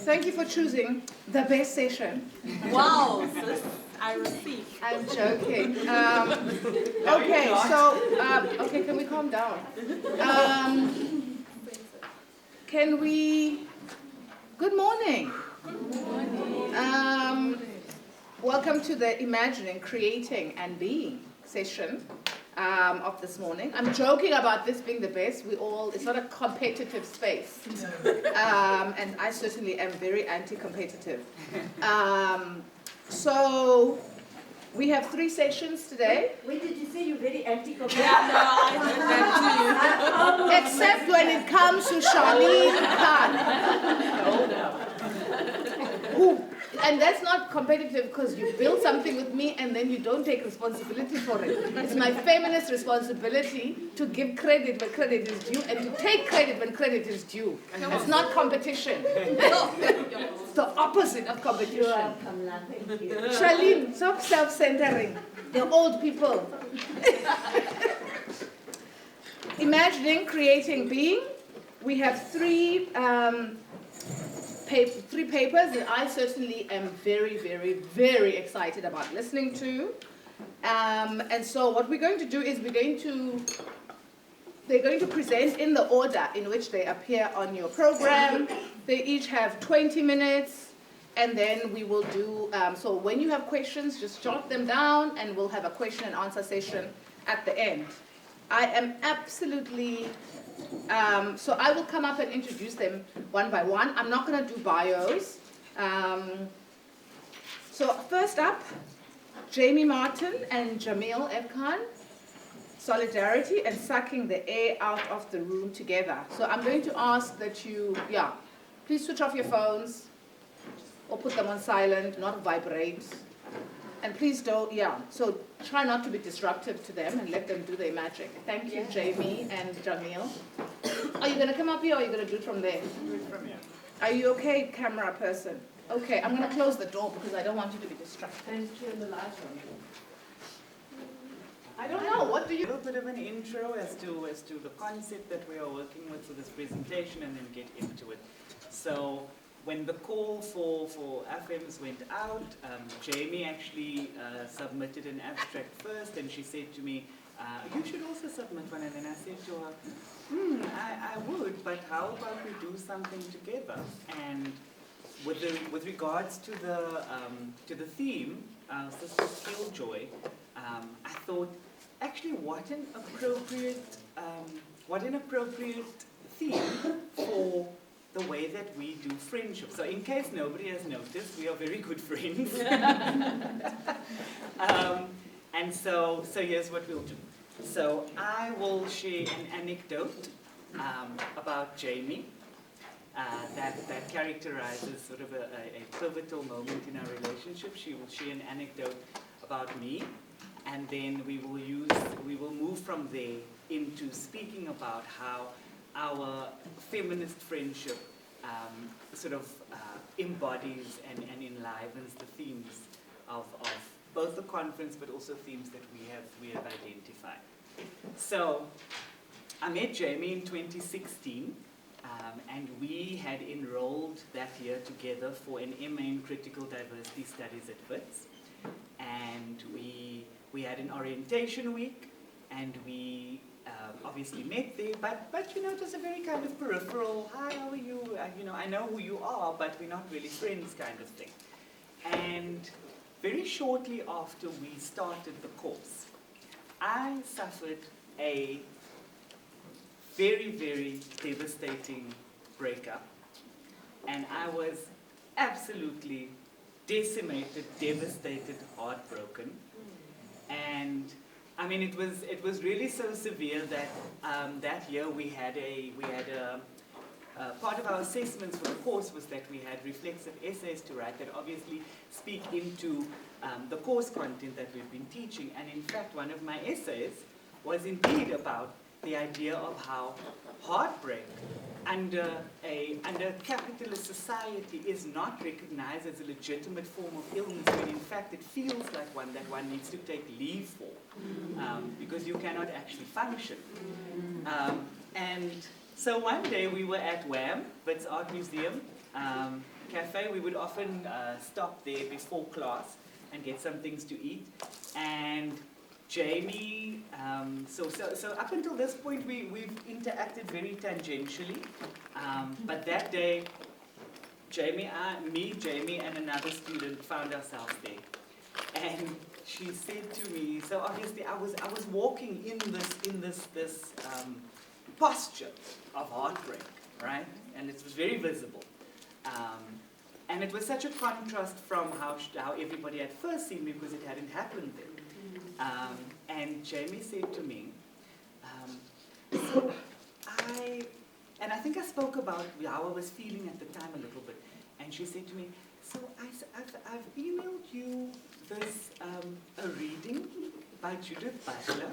Thank you for choosing the best session. Wow, sis, I receive. I'm joking. Okay, so, okay, can we calm down? Can we, good morning. Good morning. Welcome to the Imagining, Creating and Being session of this morning. I'm joking about this being the best. It's not a competitive space. And I certainly am very anti-competitive. So we have 3 sessions today. Wait, did you say you're very anti-competitive? Yeah, no, I heard that too. Except when it comes to Charlene Khan. Who, and that's not competitive because you build something with me and then you don't take responsibility for it. It's my feminist responsibility to give credit when credit is due and to take credit when credit is due. It's not competition. It's the opposite of competition. You're welcome, Pumla. Thank you. Charlene, stop self-centering. They're old people. Imagining, creating, being. We have 3 papers that I certainly am very, very, very excited about listening to. And so what we're going to do is they're going to present in the order in which they appear on your program. They each have 20 minutes, and then we will do, so when you have questions, just jot them down, and we'll have a question and answer session at the end. I am absolutely, so I will come up and introduce them one by one. I'm not going to do bios. So first up, Jamie Martin and Jamil Khan, Solidarity and Sucking the Air Out of the Room Together. So I'm going to ask that you, please switch off your phones or put them on silent, not vibrate. And please don't, so try not to be disruptive to them and let them do their magic. Thank you, Jamie and Jamil. Are you going to come up here or are you going to do it from there? Do it from here. Are you okay, camera person? Okay, I'm going to close the door because I don't want you to be distracted. And turn the light on. I don't know, what do A you... little bit of an intro as to the concept that we are working with for this presentation and then get into it. So when the call for Afems went out, Jamie actually submitted an abstract first, and she said to me, you should also submit one. And then I said to her, I would, but how about we do something together? And with regards to the theme, Sisters Feel Joy, I thought, actually, what an appropriate theme for the way that we do friendship. So in case nobody has noticed, we are very good friends. And so here's what we'll do. So I will share an anecdote about Jamie that characterizes sort of a pivotal moment in our relationship. She will share an anecdote about me, and then we will move from there into speaking about how our feminist friendship embodies and enlivens the themes of both the conference, but also themes that we have identified. So I met Jamie in 2016, and we had enrolled that year together for an MA in Critical Diversity Studies at Wits, and we had an orientation week, and we obviously met there, but it was a very kind of peripheral, hi, how are you? I know who you are, but we're not really friends kind of thing. And very shortly after we started the course, I suffered a very, very devastating breakup, and I was absolutely decimated, devastated, heartbroken. And I mean, it was really so severe that that year we had part of our assessments for the course was that we had reflexive essays to write that obviously speak into the course content that we've been teaching. And in fact, one of my essays was indeed about the idea of how heartbreak under capitalist society is not recognized as a legitimate form of illness, when in fact it feels like one that one needs to take leave for, because you cannot actually function. And so one day we were at WAM, Wits Art Museum, cafe. We would often stop there before class and get some things to eat. And Jamie, so up until this point, we've interacted very tangentially. But that day, Jamie, and another student found ourselves there. And she said to me, so obviously I was walking in this posture of heartbreak, right? And it was very visible. And it was such a contrast from how everybody had first seen me, because it hadn't happened then. And Jamie said to me, and I think I spoke about how I was feeling at the time a little bit. And she said to me, so I've emailed you this a reading by Judith Butler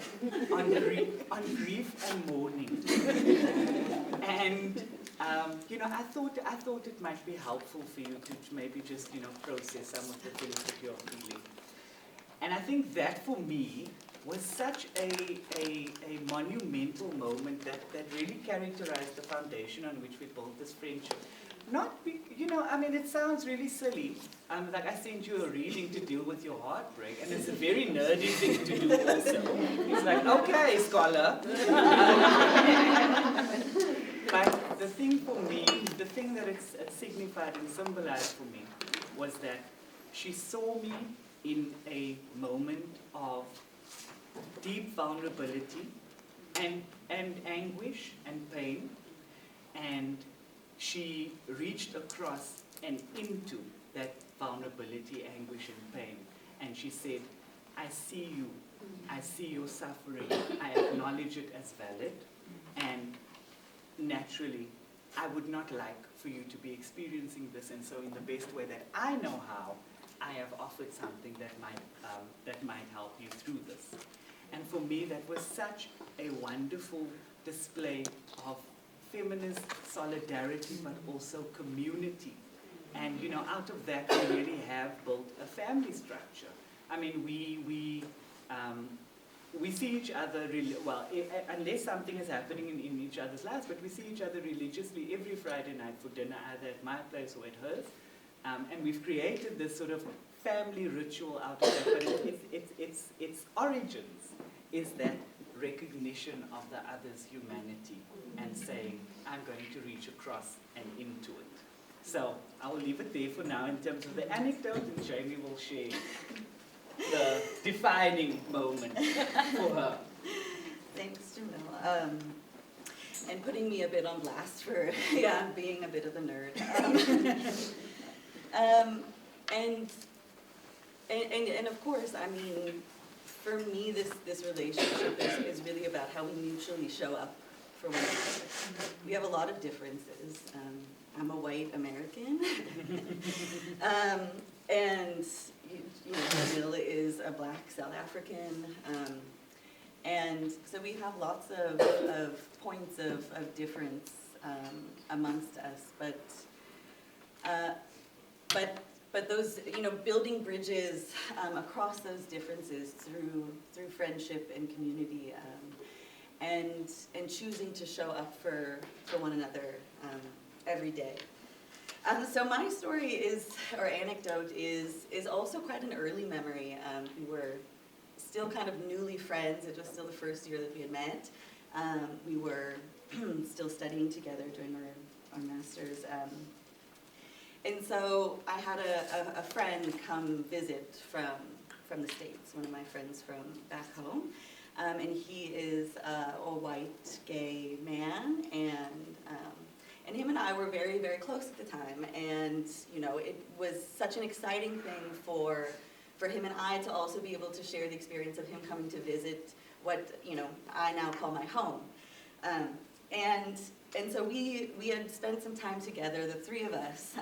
on grief and mourning. And I thought it might be helpful for you to maybe just process some of the things that you're feeling. And I think that for me was such a monumental moment that really characterized the foundation on which we built this friendship. It sounds really silly. Like I sent you a reading to deal with your heartbreak, and it's a very nerdy thing to do also. It's like, okay, scholar. But the thing for me, the thing that it signified and symbolized for me was that she saw me in a moment of deep vulnerability and anguish and pain, and she reached across and into that vulnerability, anguish, and pain, and she said, I see you, I see your suffering, I acknowledge it as valid, and naturally, I would not like for you to be experiencing this, and so in the best way that I know how, I have offered something that might help you through this. And for me, that was such a wonderful display of feminist solidarity, but also community. And out of that, we really have built a family structure. I mean, we see each other really well, unless something is happening in each other's lives, but we see each other religiously every Friday night for dinner, either at my place or at hers. And we've created this sort of family ritual out of that, but its origins is that recognition of the other's humanity and saying, I'm going to reach across and into it. So I will leave it there for now in terms of the anecdote, and Jamie will share the defining moment for her. Thanks, Jamil. And putting me a bit on blast for being a bit of a nerd. And of course, I mean, for me, this relationship is really about how we mutually show up for one another. We have a lot of differences. I'm a white American, and Jamil is a black South African, and so we have lots of points of difference amongst us, but those, building bridges across those differences through friendship and community, and choosing to show up for one another every day. So my story anecdote is also quite an early memory. We were still kind of newly friends. It was still the first year that we had met. We were still studying together during our master's. And so I had a friend come visit from the States, one of my friends from back home. And he is a white gay man, and him and I were very, very close at the time. And it was such an exciting thing for him and I to also be able to share the experience of him coming to visit what I now call my home. And so we had spent some time together, the three of us,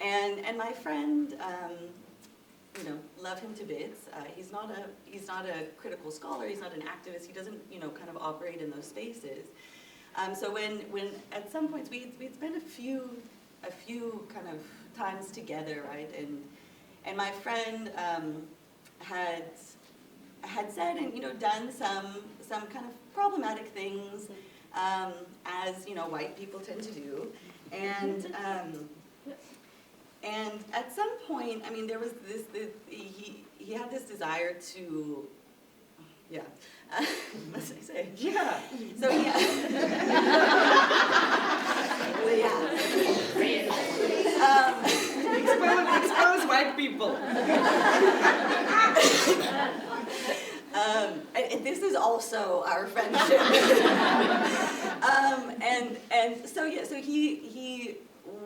and my friend, love him to bits. He's not a critical scholar. He's not an activist. He doesn't kind of operate in those spaces. So when at some points we'd spent a few kind of times together, right? And my friend had said and done some kind of problematic things, as white people tend to do, and And at some point, I mean, there was he had this desire to, yeah, what did I say? Yeah. So yeah. Expose white people. And this is also our friendship. And so yeah, so he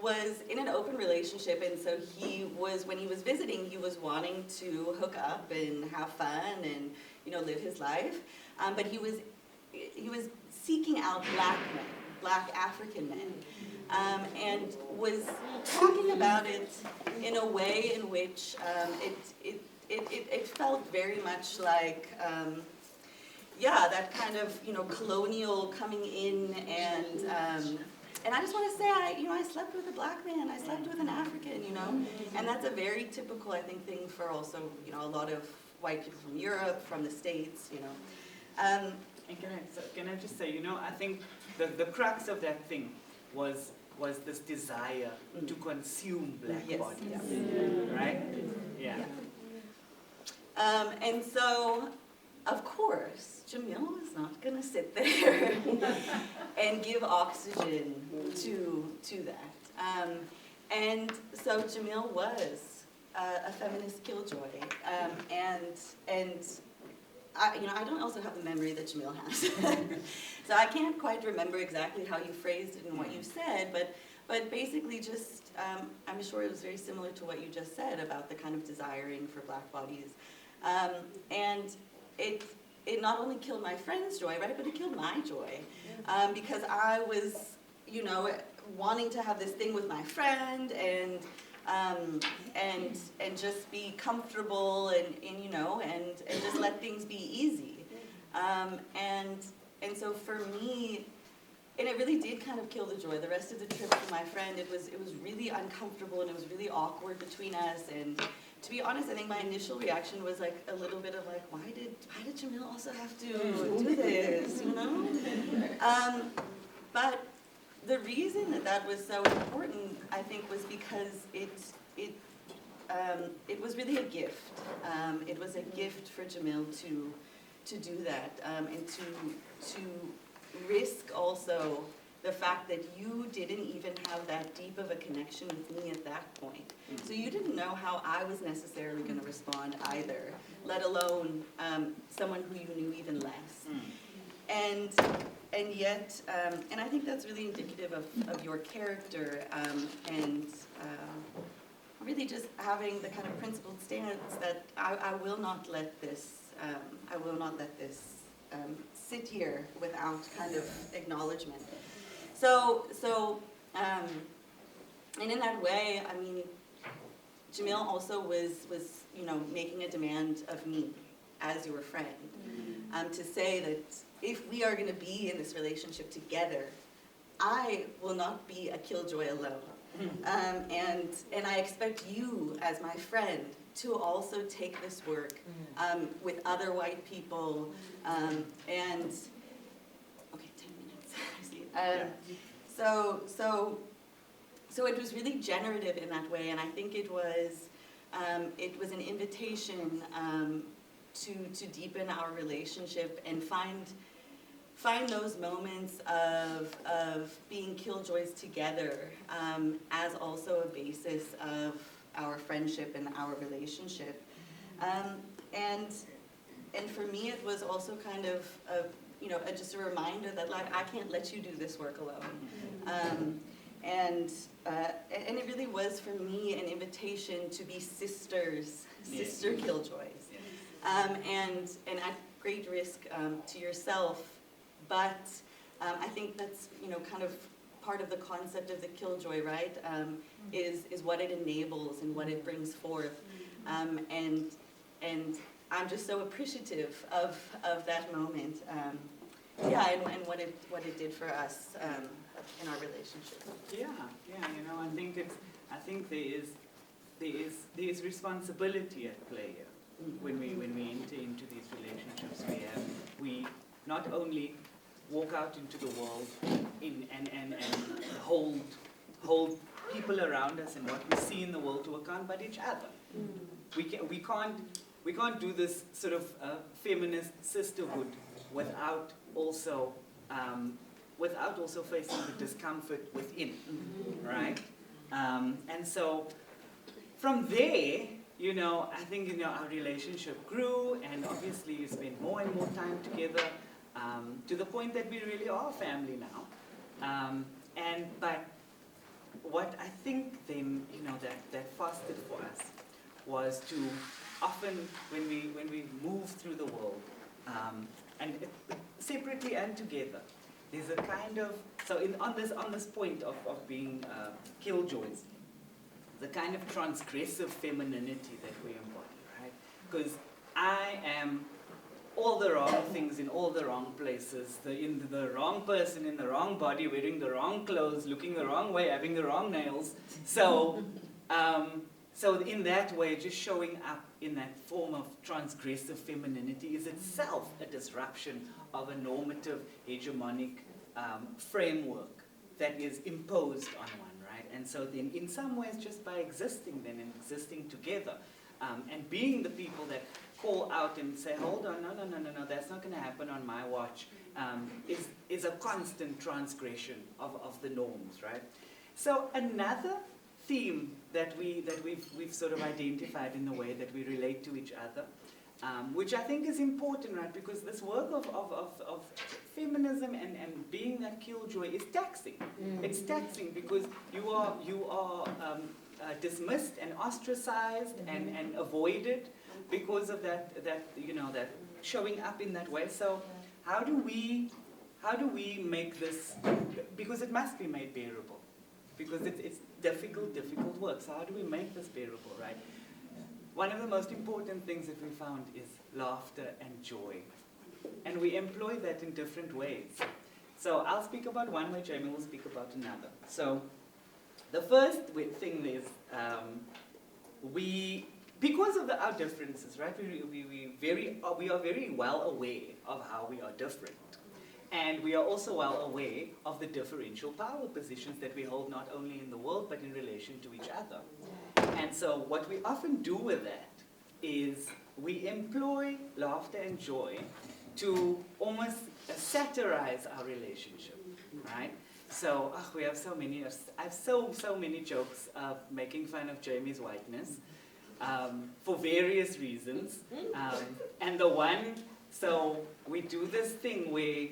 was in an open relationship, and so he was, when he was visiting, he was wanting to hook up and have fun and, you know, live his life. But he was seeking out black men, black African men, and was talking about it in a way in which it felt very much like, yeah, that kind of, you know, colonial coming in, and I just want to say, I slept with a black man, I slept with an African, you know, and that's a very typical, I think, thing for also, you know, a lot of white people from Europe, from the States, you know. And can I just say, you know, I think the crux of that thing was this desire to consume black bodies, right? Yeah. And so, of course, Jamil was not going to sit there and give oxygen to that. And so Jamil was a feminist killjoy, and I don't also have the memory that Jamil has, so I can't quite remember exactly how you phrased it and what you said, but basically just, I'm sure it was very similar to what you just said about the kind of desiring for black bodies. And it not only killed my friend's joy, right, but it killed my joy, because I was, you know, wanting to have this thing with my friend and just be comfortable and you know, and just let things be easy, and so for me, and it really did kind of kill the joy. The rest of the trip with my friend, it was really uncomfortable and it was really awkward between us. And to be honest, I think my initial reaction was like a little bit of like, why did Jamil also have to do this, you know? But the reason that was so important, I think, was because it was really a gift. It was a gift for Jamil to do that, and to risk also the fact that you didn't even have that deep of a connection with me at that point. So you didn't know how I was necessarily going to respond either, let alone someone who you knew even less. And yet, and I think that's really indicative of your character, and really just having the kind of principled stance that I will not let this, sit here without kind of acknowledgement. So, and in that way, I mean, Jamil also was you know, making a demand of me as your friend, to say that if we are going to be in this relationship together, I will not be a killjoy alone, and I expect you as my friend to also take this work with other white people, and okay, 10 minutes, I see. So it was really generative in that way, and I think it was an invitation to deepen our relationship and find those moments of being killjoys together, as also a basis of our friendship and our relationship. And for me, it was also kind of you know, just a reminder that, like, I can't let you do this work alone. And it really was for me an invitation to be sisters, sister killjoys, and at great risk to yourself. But I think that's, you know, kind of part of the concept of the killjoy, right? Is what it enables and what it brings forth, and I'm just so appreciative of that moment, yeah, and what it did for us in our relationship. Yeah, you know, I think there is responsibility at play here. When we enter into these relationships, we not only walk out into the world and hold people around us and what we see in the world to account but each other. We can't do this sort of feminist sisterhood without also facing the discomfort within, right? And so from there, I think our relationship grew, and obviously you spend more and more time together, to the point that we really are family now. But what I think then, that fostered for us was to often, when we move through the world, separately and together, there's a kind of, on this point of being killjoys, the kind of transgressive femininity that we embody, right? Because I am all the wrong things in all the wrong places, the wrong person in the wrong body, wearing the wrong clothes, looking the wrong way, having the wrong nails. So in that way, just showing up in that form of transgressive femininity is itself a disruption of a normative, hegemonic framework that is imposed on one, right? And so then, in some ways, just by existing then and existing together, and being the people that call out and say, hold on, no, that's not going to happen on my watch, is a constant transgression of the norms, right? So another theme that we've sort of identified in the way that we relate to each other, which I think is important, right? Because this work of feminism and being that killjoy is taxing. It's taxing because you are dismissed and ostracized and avoided because of that showing up in that way. So how do we make this, because it must be made bearable, because it's difficult work. So how do we make this bearable, right? One of the most important things that we found is laughter and joy. And we employ that in different ways. So I'll speak about one way, Jamil will speak about another. So the first thing is because of our differences, right? We are very well aware of how we are different. And we are also well aware of the differential power positions that we hold not only in the world, but in relation to each other. And so what we often do with that is we employ laughter and joy to almost satirize our relationship, right? So we have so many, I have so many jokes of making fun of Jamie's whiteness for various reasons. And the one, so we do this thing where,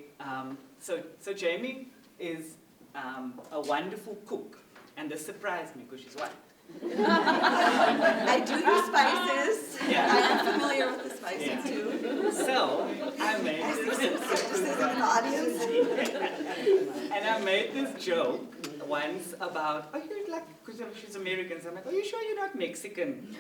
so Jamie is a wonderful cook, and this surprised me because she's white. I do use spices. Yeah. I am familiar with the spices Yeah. too. So I made Skepticism in the audience. and I made this joke once about, because she's American, so I'm like, are you sure you're not Mexican?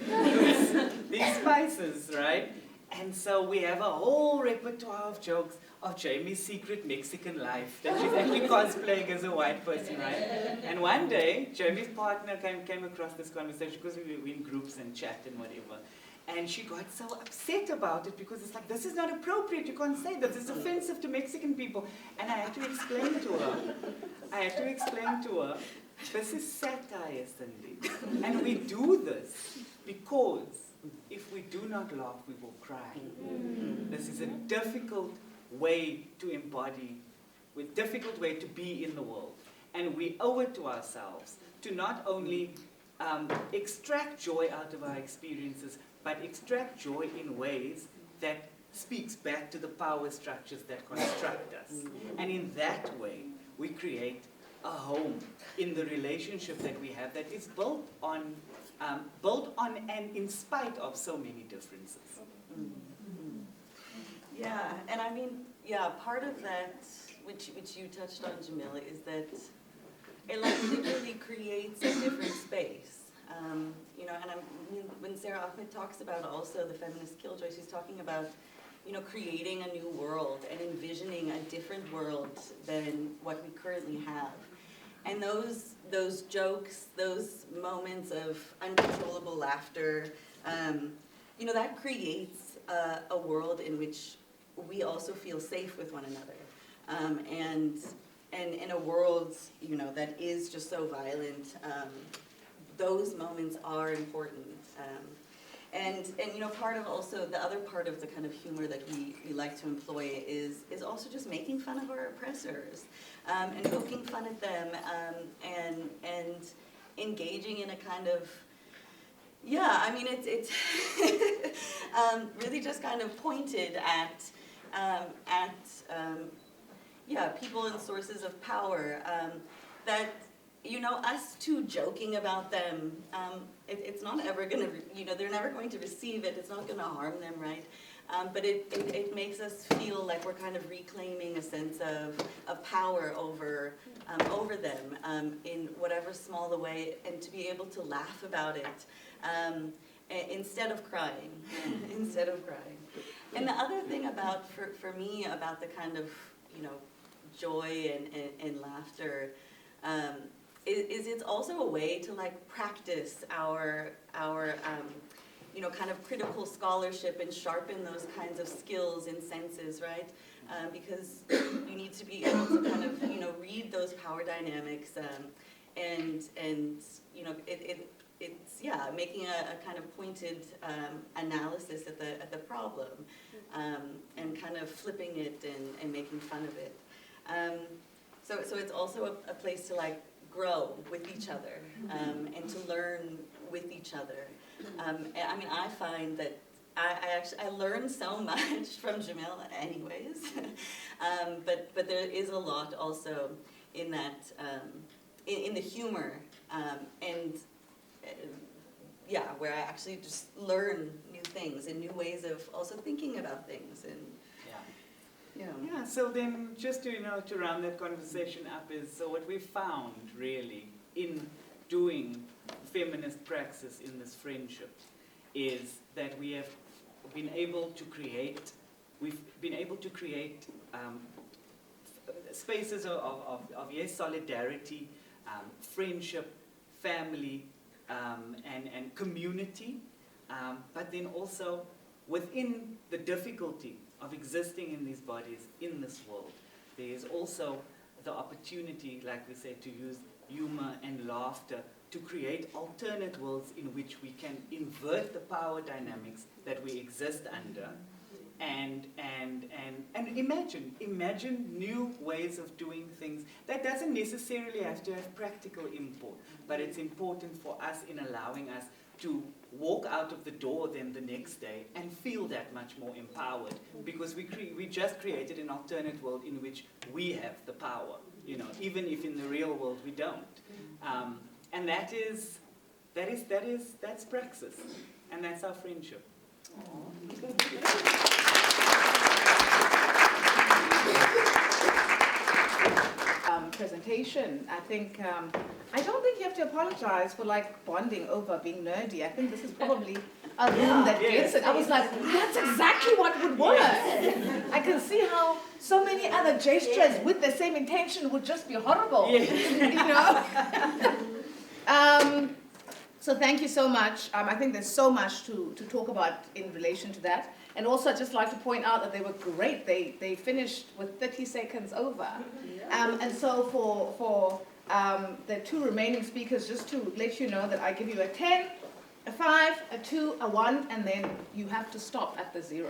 These spices, right? And so we have a whole repertoire of jokes of Jamie's secret Mexican life that she's actually cosplaying as a white person, right? And one day, Jamie's partner came across this conversation because we were in groups and chat and whatever. And she got so upset about it because it's like, this is not appropriate, you can't say this, it's offensive to Mexican people. And I had to explain to her, this is satire, Cindy. And we do this because if we do not laugh, we will cry. This is a difficult way to embody, a difficult way to be in the world. And we owe it to ourselves to not only extract joy out of our experiences, but extract joy in ways that speaks back to the power structures that construct us. And in that way, we create a home in the relationship that we have that is built on and in spite of so many differences. Yeah, and I mean, part of that, which you touched on, Jamil, is that it literally creates a different space. And when Sarah Ahmed talks about also the feminist killjoy, she's talking about, creating a new world and envisioning a different world than what we currently have. And those jokes, those moments of uncontrollable laughter, that creates a world in which we also feel safe with one another. And and in a world, you know, that is just so violent, those moments are important. And you know, part of also, the other part of the kind of humor that we like to employ is also just making fun of our oppressors, and poking fun at them, and engaging in a kind of, yeah, I mean, it's really just kind of pointed at yeah, people and sources of power, that, you know, us too joking about them, it's not ever going to, you know, they're never going to receive it, it's not going to harm them, right? But it makes us feel like we're kind of reclaiming a sense of power over them, in whatever small the way, and to be able to laugh about it, instead of crying, instead of crying. And the other thing about, for me, about the kind of, you know, joy and laughter, is it's also a way to like practice our you know, kind of critical scholarship and sharpen those kinds of skills and senses, right? Because you need to be able to kind of, you know, read those power dynamics, and you know, it's yeah, making a kind of pointed analysis at the problem, and kind of flipping it and making fun of it. So it's also a place to like grow with each other, and to learn with each other. I mean, I find that I learn so much from Jamil anyways, but there is a lot also in that, in the humor, and yeah, where I actually just learn new things and new ways of also thinking about things. And yeah, so then just to, you know, to round that conversation up is, so what we found really in doing feminist praxis in this friendship is that we have been able to create, spaces of yes, solidarity, friendship, family, and community, but then also within the difficulty of existing in these bodies, in this world, there is also the opportunity, like we say, to use humor and laughter to create alternate worlds in which we can invert the power dynamics that we exist under, and imagine new ways of doing things. That doesn't necessarily have to have practical import, but it's important for us in allowing us to walk out of the door then the next day and feel that much more empowered, because we just created an alternate world in which we have the power, you know, even if in the real world we don't. And that's praxis, and that's our friendship. Presentation. I think I don't think you have to apologize for like bonding over being nerdy. I think this is probably a room that gets it. I was like, that's exactly what would work. I can see how so many other gestures with the same intention would just be horrible. You know. So thank you so much. I think there's so much to talk about in relation to that. And also, I'd just like to point out that they were great. They finished with 30 seconds over. And so for the two remaining speakers, just to let you know that I give you a 10, a 5, a 2, a 1, and then you have to stop at the 0.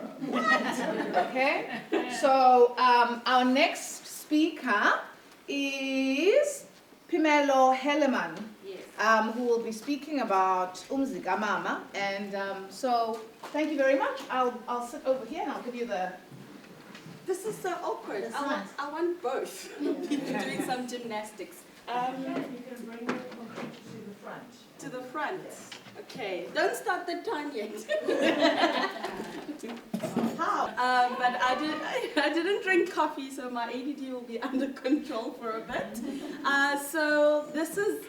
Okay? So our next speaker is Phemelo Hellemann, who will be speaking about Umzi Mama. And so thank you very much. I'll sit over here and I'll give you the... This is so awkward. I want both. Doing some gymnastics. You can bring your computer to the front. To the front. Okay. Don't start the time yet. How? But I didn't drink coffee, so my ADD will be under control for a bit. So this is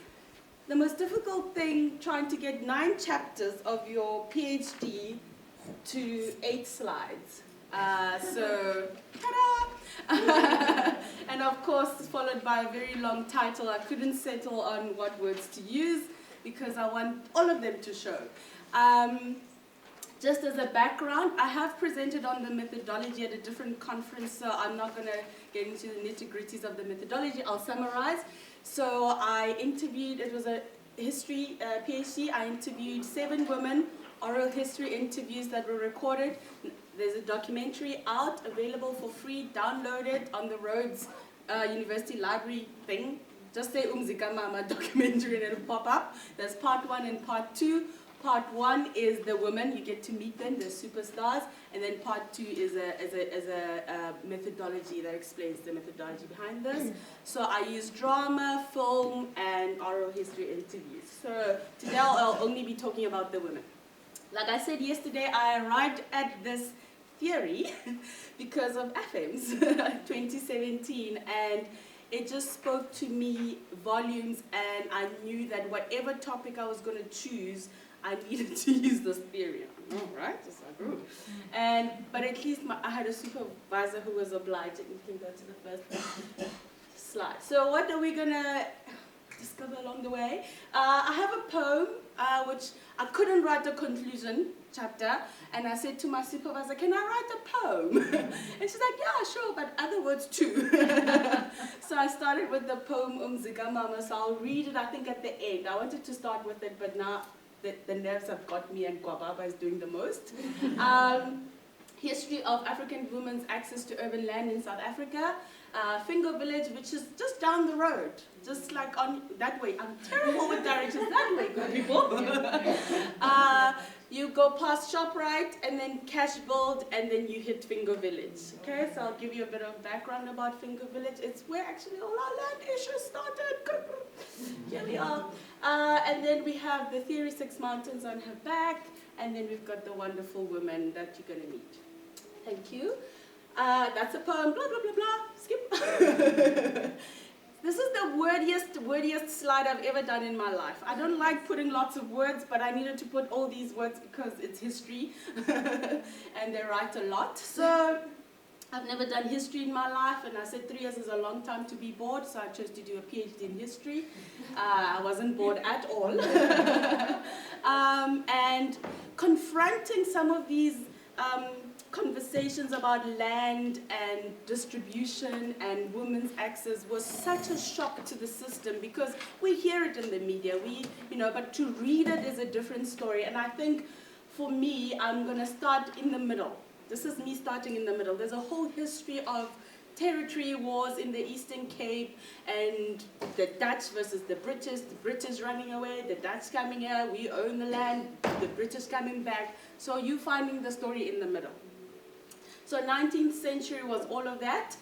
the most difficult thing, trying to get 9 chapters of your PhD to 8 slides. So, ta-da! And of course, followed by a very long title. I couldn't settle on what words to use because I want all of them to show. just as a background, I have presented on the methodology at a different conference, so I'm not going to get into the nitty-gritties of the methodology. I'll summarize. So I interviewed, it was a history PhD, I interviewed 7 women, oral history interviews that were recorded. There's a documentary out, available for free, download it on the Rhodes University Library thing. Just say Umzi Mama documentary and it'll pop up. There's part 1 and part 2. Part 1 is the women, you get to meet them, they're superstars. And then part 2 is a methodology that explains the methodology behind this. So I use drama, film, and oral history interviews. So today I'll only be talking about the women. Like I said yesterday, I arrived at this theory because of Afems 2017, and it just spoke to me volumes, and I knew that whatever topic I was going to choose, I needed to use this theory. All right, just like, ooh. But at least I had a supervisor who was obliging. You can go to the first slide. So what are we going to discover along the way? I have a poem, which I couldn't write a conclusion chapter, and I said to my supervisor, can I write a poem? And she's like, yeah, sure, but other words too. So I started with the poem Umzi Mama, so I'll read it, I think, at the end. I wanted to start with it, but now the nerves have got me, and Gwababa is doing the most. History of African women's access to urban land in South Africa. Fingo village, which is just down the road, just like on that way. I'm terrible with directions, that way, good people. You go past ShopRite and then Cashbuild, and then you hit Fingo village. Okay, so I'll give you a bit of background about Fingo village. It's where actually all our land issues started. Here we are. And then we have the Theory 6 Mountains on her back, and then we've got the wonderful women that you're going to meet. Thank you. That's a poem, blah, blah, blah, blah. Skip. This is the wordiest slide I've ever done in my life. I don't like putting lots of words, but I needed to put all these words because it's history, and they write a lot. So I've never done history in my life, and I said 3 years is a long time to be bored, so I chose to do a PhD in history. I wasn't bored at all. And confronting some of these conversations about land and distribution and women's access was such a shock to the system, because we hear it in the media, but to read it is a different story. And I think for me, I'm going to start in the middle. This is me starting in the middle. There's a whole history of territory wars in the Eastern Cape, and the Dutch versus the British running away, the Dutch coming here, we own the land, the British coming back. So you finding the story in the middle. So 19th century was all of that.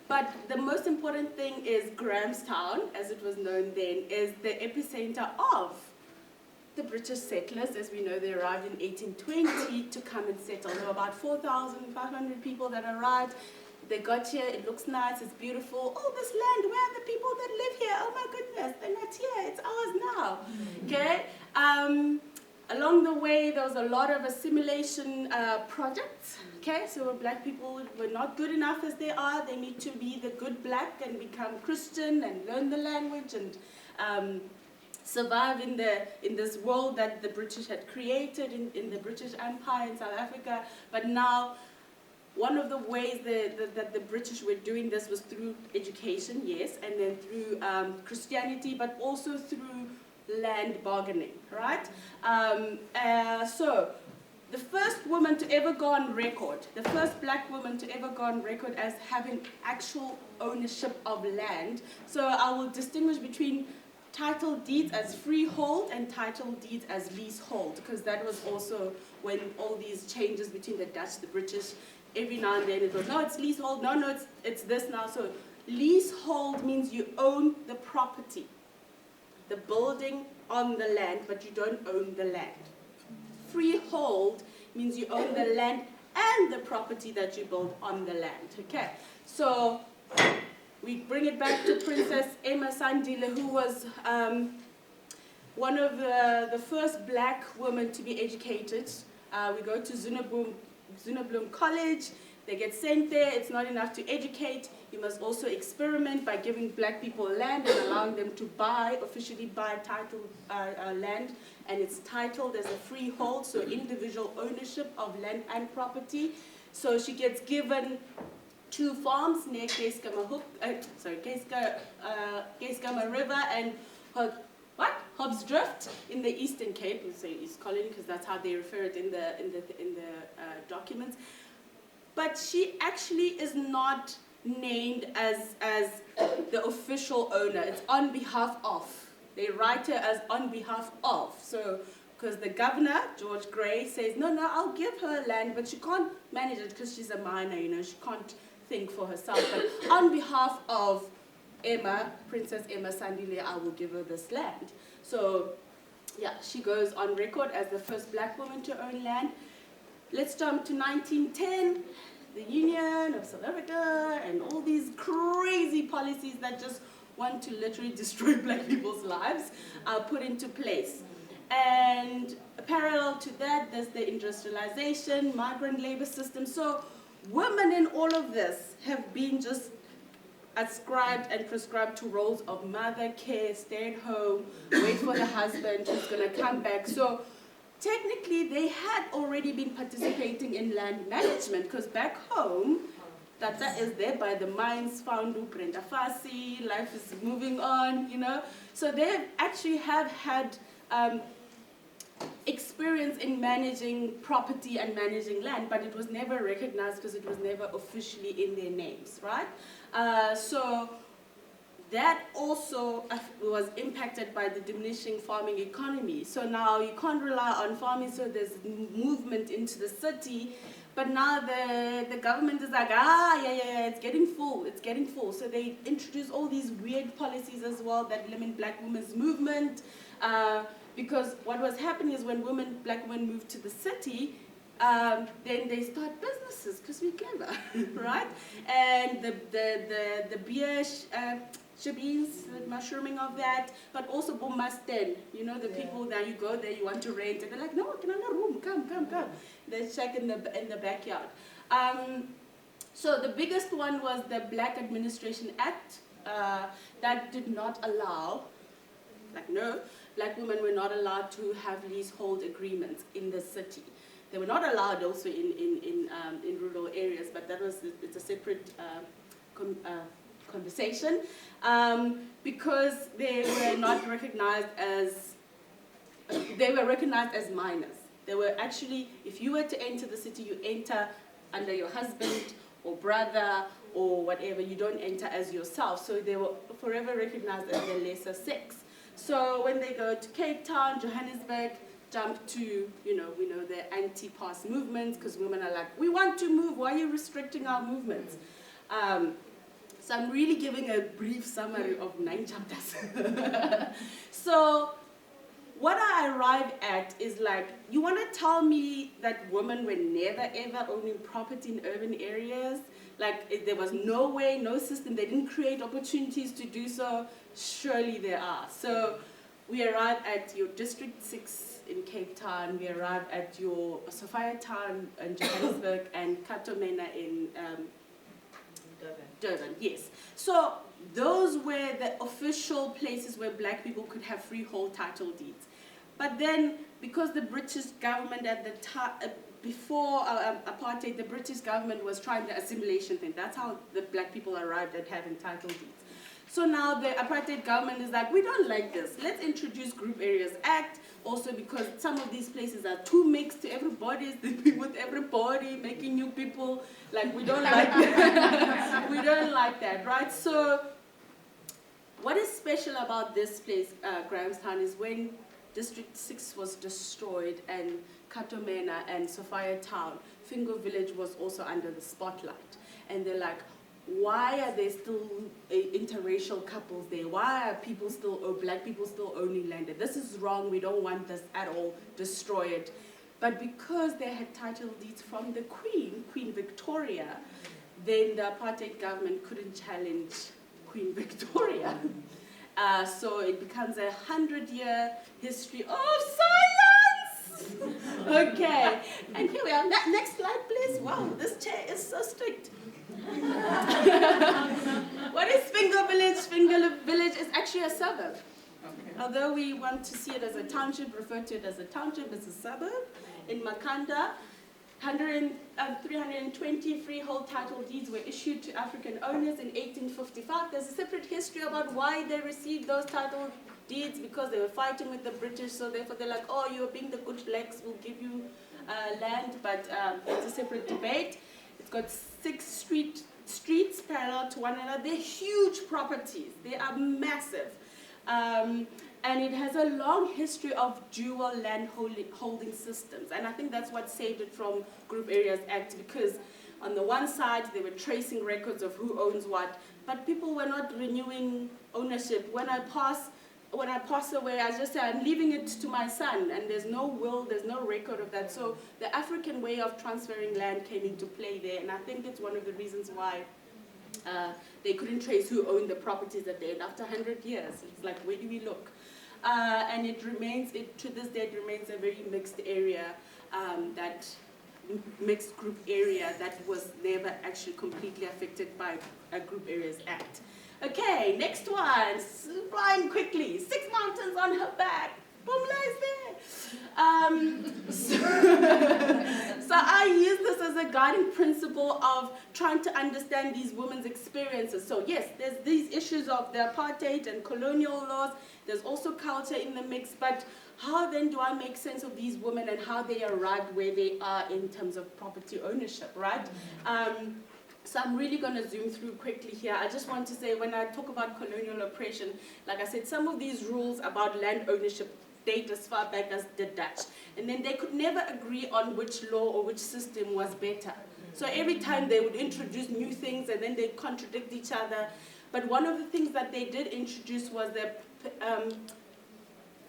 But the most important thing is Grahamstown, as it was known then, is the epicenter of the British settlers. As we know, they arrived in 1820 to come and settle. There were about 4,500 people that arrived. They got here, it looks nice, it's beautiful. Oh, this land, where are the people that live here? Oh my goodness, they're not here, it's ours now. Okay? Along the way, there was a lot of assimilation projects. Okay, so black people were not good enough as they are. They need to be the good black and become Christian and learn the language and survive in this world that the British had created in the British Empire in South Africa. But now, one of the ways that the British were doing this was through education, yes, and then through Christianity, but also through land bargaining, right? So the first woman to ever go on record, the first black woman to ever go on record as having actual ownership of land. So I will distinguish between title deeds as freehold and title deeds as leasehold, because that was also when all these changes between the Dutch, the British, every now and then it was, no, it's leasehold, no, it's this now. So leasehold means you own the property, the building on the land, but you don't own the land. Freehold means you own the land and the property that you build on the land. Okay, so we bring it back to Princess Emma Sandile, who was one of the first black women to be educated. We go to Zunabloem College. They get sent there. It's not enough to educate. You must also experiment by giving black people land and allowing them to officially buy title land. And it's titled as a freehold, so individual ownership of land and property. So she gets given 2 farms near Keiskamma River and Hobbsdrift in the Eastern Cape. We say East Colony because that's how they refer it in the documents. But she actually is not named as the official owner. It's on behalf of. They write her as on behalf of. So, because the governor, George Grey, says, no, I'll give her land, but she can't manage it because she's a minor, she can't think for herself. But on behalf of Emma, Princess Emma Sandile, I will give her this land. So, yeah, she goes on record as the first black woman to own land. Let's jump to 1910. The Union of South Africa and all these crazy policies that just want to literally destroy black people's lives are put into place. And parallel to that, there's the industrialization, migrant labor system. So women in all of this have been just ascribed and prescribed to roles of mother, care, stay at home, wait for the husband who's going to come back. So technically, they had already been participating in land management because back home, Tata is there by the mines, found Brenda Fassi, life is moving on, So they actually have had experience in managing property and managing land, but it was never recognized because it was never officially in their names, right? So that also was impacted by the diminishing farming economy. So now you can't rely on farming, so there's movement into the city. But now the government is like, yeah, it's getting full. So they introduce all these weird policies as well that limit black women's movement. Because what was happening is when black women moved to the city, then they start businesses because we're clever, right? And the beer shibis, the mushrooming of that, but also bomasten, the people that you go there, you want to rent, and they're like, no, can I have a room? Come. They check in the backyard. So the biggest one was the Black Administration Act that did not allow, black women were not allowed to have leasehold agreements in the city. They were not allowed also in rural areas, but it's a separate conversation, because they were not recognized as, they were recognized as minors. They were actually, if you were to enter the city, you enter under your husband or brother or whatever, you don't enter as yourself. So they were forever recognized as the lesser sex. So when they go to Cape Town, Johannesburg, jump to, we know the anti-pass movements, because women are like, we want to move, why are you restricting our movements? So I'm really giving a brief summary of 9 chapters. So what I arrive at is like, you want to tell me that women were never ever owning property in urban areas? Like there was no way, no system, they didn't create opportunities to do so? Surely there are. So we arrive at your District 6 in Cape Town, we arrive at your Sophia Town in Johannesburg, and Katomena in Durban, yes. So those were the official places where black people could have freehold title deeds. But then, because the British government at the time, before apartheid, the British government was trying the assimilation thing. That's how the black people arrived at having title deeds. So now the apartheid government is like, we don't like this. Let's introduce Group Areas Act, also because some of these places are too mixed to everybody, sleeping with everybody, making new people. Like, we don't like that. We don't like that, right? So what is special about this place, Grahamstown, is when District 6 was destroyed and Katomena and Sophia Town, Fingo village was also under the spotlight. And they're like, why are there still interracial couples there? Why are people still, black people still owning land? This is wrong, we don't want this at all, destroy it. But because they had title deeds from the Queen, Queen Victoria, then the apartheid government couldn't challenge Queen Victoria. So it becomes a 100-year history of silence! Okay, and here we are. Next slide, please. Wow, this chair is so strict. What is Fingo village? Fingo village is actually a suburb. Okay. Although we want to see it as a township, refer to it as a township, it's a suburb in Makanda. 320 freehold title deeds were issued to African owners in 1855. There's a separate history about why they received those title deeds, because they were fighting with the British, so therefore they're like, oh, you're being the good blacks, we'll give you land, but it's a separate debate. It's got 6 streets parallel to one another. They're huge properties. They are massive. And it has a long history of dual land holding systems. And I think that's what saved it from Group Areas Act, because on the one side, they were tracing records of who owns what, but people were not renewing ownership. When I pass away, I just say, I'm leaving it to my son, and there's no will, there's no record of that. So the African way of transferring land came into play there, and I think it's one of the reasons why they couldn't trace who owned the properties at the end. After 100 years, it's like, where do we look? And to this day, it remains a very mixed area, mixed group area that was never actually completely affected by a Group Areas Act. Okay, next one, flying quickly, 6 mountains on her back. Pumla is there. So I use this as a guiding principle of trying to understand these women's experiences. So yes, there's these issues of the apartheid and colonial laws. There's also culture in the mix, but how then do I make sense of these women and how they arrived where they are in terms of property ownership, right? So I'm really going to zoom through quickly here. I just want to say, when I talk about colonial oppression, like I said, some of these rules about land ownership date as far back as the Dutch. And then they could never agree on which law or which system was better. So every time they would introduce new things and then they'd contradict each other. But one of the things that they did introduce was the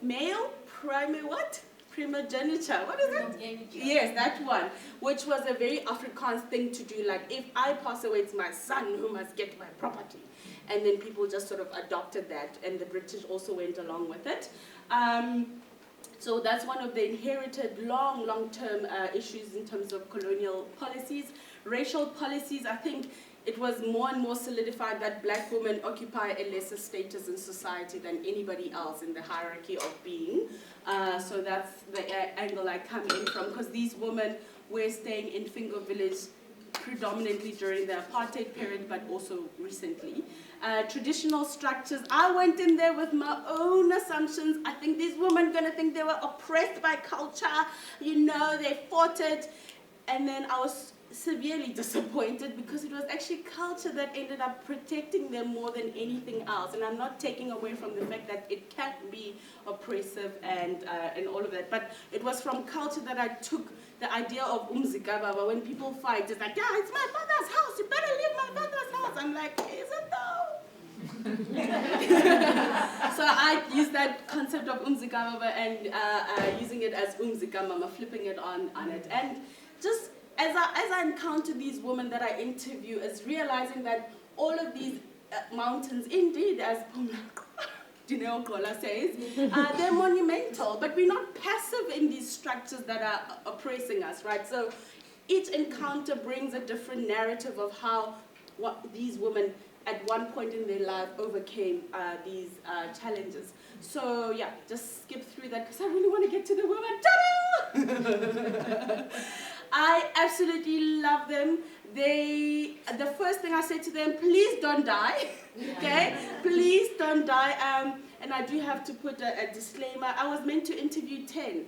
male primogeniture. What is it? Yes, that one. Which was a very Afrikaans thing to do. Like, if I pass away, it's my son who must get my property. And then people just sort of adopted that, and the British also went along with it. So that's one of the inherited long-term issues in terms of colonial policies. Racial policies, I think it was more and more solidified that black women occupy a lesser status in society than anybody else in the hierarchy of being. So that's the angle I come in from, because these women were staying in Fingo village predominantly during the apartheid period, but also recently. Traditional structures, I went in there with my own assumptions. I think these women are going to think they were oppressed by culture, you know, they fought it. And then I was severely disappointed, because it was actually culture that ended up protecting them more than anything else. And I'm not taking away from the fact that it can be oppressive and all of that, but it was from culture that I took the idea of Umzi. When people fight, it's like, yeah, it's my father's house, you better leave my father's house. I'm like, is it though? So I use that concept of Umzi and using it as Umzi, flipping it on it. And just as I encounter these women that I interview, is realizing that all of these mountains, indeed, as Pumla, Dineo Gqola says, they're monumental, but we're not passive in these structures that are oppressing us, right? So each encounter brings a different narrative of how these women at one point in their life overcame these challenges. So yeah, just skip through that because I really want to get to the women. Ta-da! I absolutely love them. The first thing I said to them, please don't die, okay? Please don't die. And I do have to put a disclaimer. I was meant to interview 10,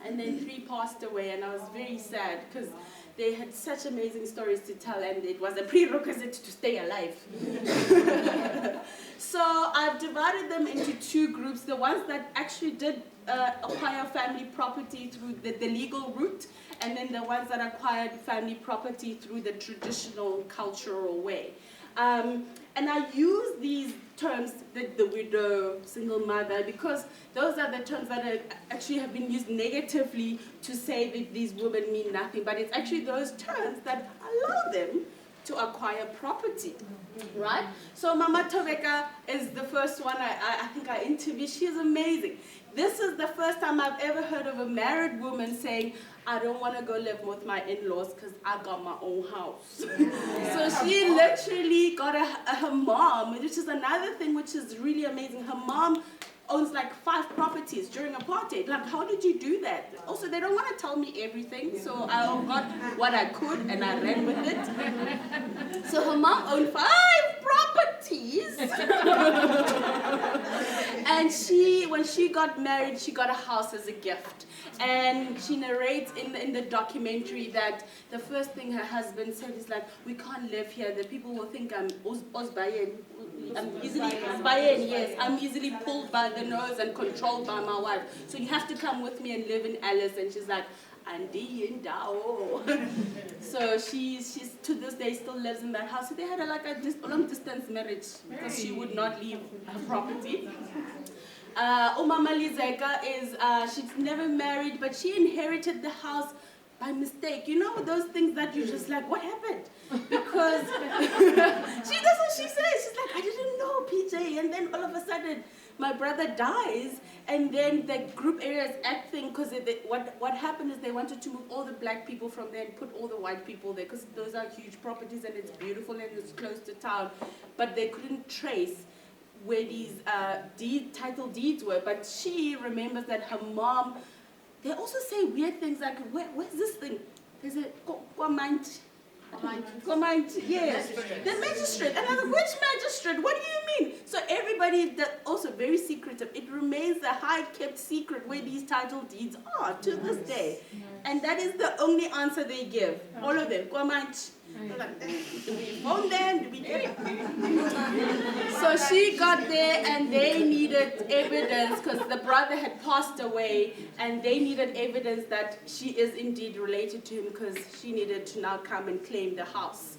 and then 3 passed away, and I was very sad because they had such amazing stories to tell, and it was a prerequisite to stay alive. So I've divided them into 2 groups. The ones that actually did acquire family property through the legal route, and then the ones that acquired family property through the traditional cultural way. And I use these terms, the widow, single mother, because those are the terms that actually have been used negatively to say that these women mean nothing. But it's actually those terms that allow them to acquire property, right? So Mama Tobeka is the first one I think I interviewed. She's amazing. This is the first time I've ever heard of a married woman saying, I don't want to go live with my in-laws because I got my own house. So she literally got her mom, which is another thing which is really amazing. Her mom owns like 5 properties during apartheid. Like, how did you do that? Also, they don't want to tell me everything, so I got what I could and I ran with it. So her mom owned 5 properties. And when she got married, she got a house as a gift. And she narrates in the documentary that the first thing her husband said is like, we can't live here. The people will think I'm Osbayen. I'm easily pulled by the nose and controlled by my wife. So you have to come with me and live in Alice. And she's like, Andi Indao. So she's to this day still lives in that house. So they had a long distance marriage because she would not leave her property. Umama Lizeka she's never married, but she inherited the house by mistake. You know those things that you just like, what happened? Because she does what she says. She's like, I didn't know, PJ. And then all of a sudden, my brother dies, and then the group area is acting, because what happened is they wanted to move all the black people from there and put all the white people there, because those are huge properties and it's beautiful and it's close to town. But they couldn't trace where these title deeds were. But she remembers that her mom, they also say weird things like, where's this thing? There's a yes, the magistrate. And I'm like, which magistrate? What do you mean? So everybody, also very secretive. It remains a high-kept secret where these title deeds are to this day. And that is the only answer they give. All of them. Do we phone them? Do we get it? So she got there and they needed evidence because the brother had passed away, and they needed evidence that she is indeed related to him, because she needed to now come and claim the house.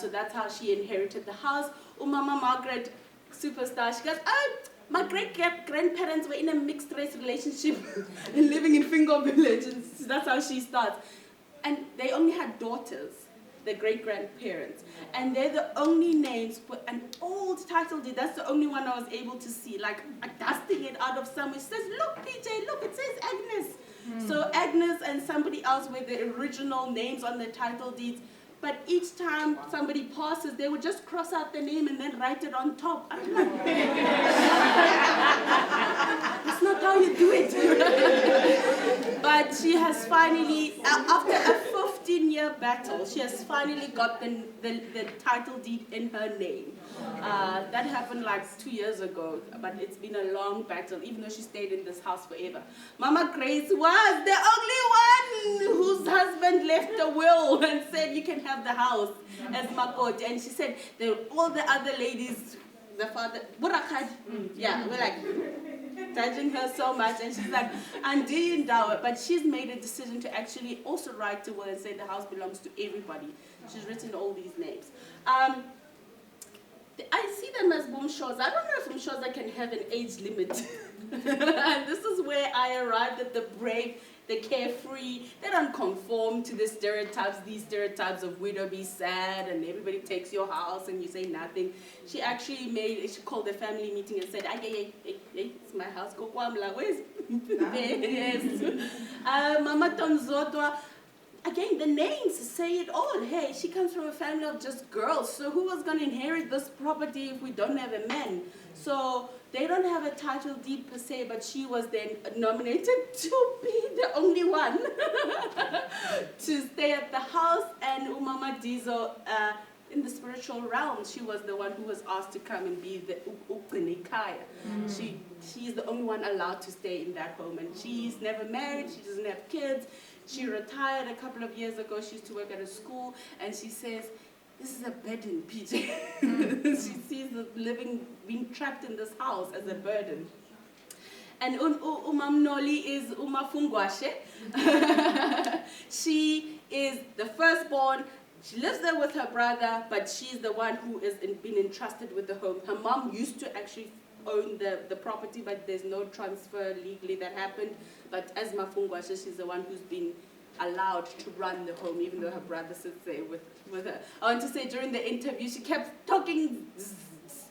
So that's how she inherited the house. Umama Margaret, superstar, she goes, my great-grandparents were in a mixed-race relationship and living in Fingo village. And so that's how she starts. And they only had daughters, the great-grandparents. And they're the only names for an old title deed. That's the only one I was able to see, like dusting it out of somewhere. She says, look, PJ, look, it says Agnes. So Agnes and somebody else were the original names on the title deeds. But each time somebody passes, they would just cross out the name and then write it on top. I'm like, that's not how you do it. But she has finally, after a 15-year battle, she has finally got the title deed in her name. That happened like 2 years ago, but it's been a long battle, even though she stayed in this house forever. Mama Grace was the only one whose husband left a will and said, you can have the house as Makot. And she said, all the other ladies, the father, Burakhad, yeah, we're like judging her so much. And she's like, Andi Ndawa. But she's made a decision to actually also write to will and say the house belongs to everybody. She's written all these names. I see them as Bumshoza. I don't know if Bumshoza can have an age limit. And this is where I arrived at the brave, the carefree. They don't conform to the stereotypes, these stereotypes of widow be sad and everybody takes your house and you say nothing. She actually she called the family meeting and said, hey, it's my house, go Pumla, where's yes. Mama Tonzotwa. Again, the names say it all. Hey, she comes from a family of just girls. So who was going to inherit this property if we don't have a man? So they don't have a title deed per se, but she was then nominated to be the only one to stay at the house. And Umama Dizo, in the spiritual realm, she was the one who was asked to come and be the Uqenikaya. She's the only one allowed to stay in that home. And she's never married. She doesn't have kids. She retired a couple of years ago. She used to work at a school, and she says, this is a burden, PJ. She sees being trapped in this house as a burden. And Umamnoli is Umafungwashe. She is the firstborn. She lives there with her brother, but she's the one who has been entrusted with the home. Her mom used to actually own the property, but there's no transfer legally that happened. But as Mafungwashe, she's the one who's been allowed to run the home, even though her brother sits there with her. I want to say during the interview, she kept talking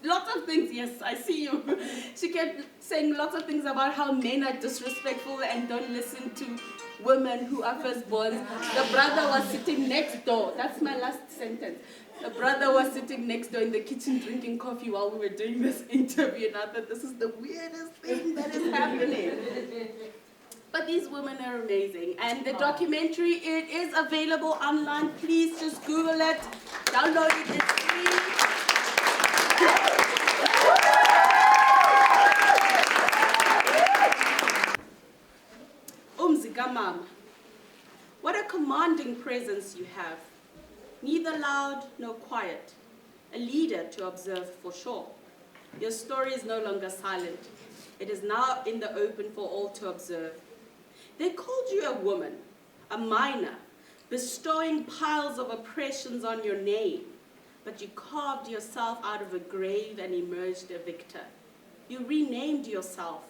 lots of things. Yes, I see you. She kept saying lots of things about how men are disrespectful and don't listen to women who are firstborns. The brother was sitting next door. That's my last sentence. The brother was sitting next door in the kitchen drinking coffee while we were doing this interview, and I thought this is the weirdest thing that is happening. But these women are amazing, and the documentary, it is available online. Please just Google it, download it, it's free. Umzi Mama, what a commanding presence you have. Neither loud nor quiet, a leader to observe for sure. Your story is no longer silent. It is now in the open for all to observe. They called you a woman, a minor, bestowing piles of oppressions on your name, but you carved yourself out of a grave and emerged a victor. You renamed yourself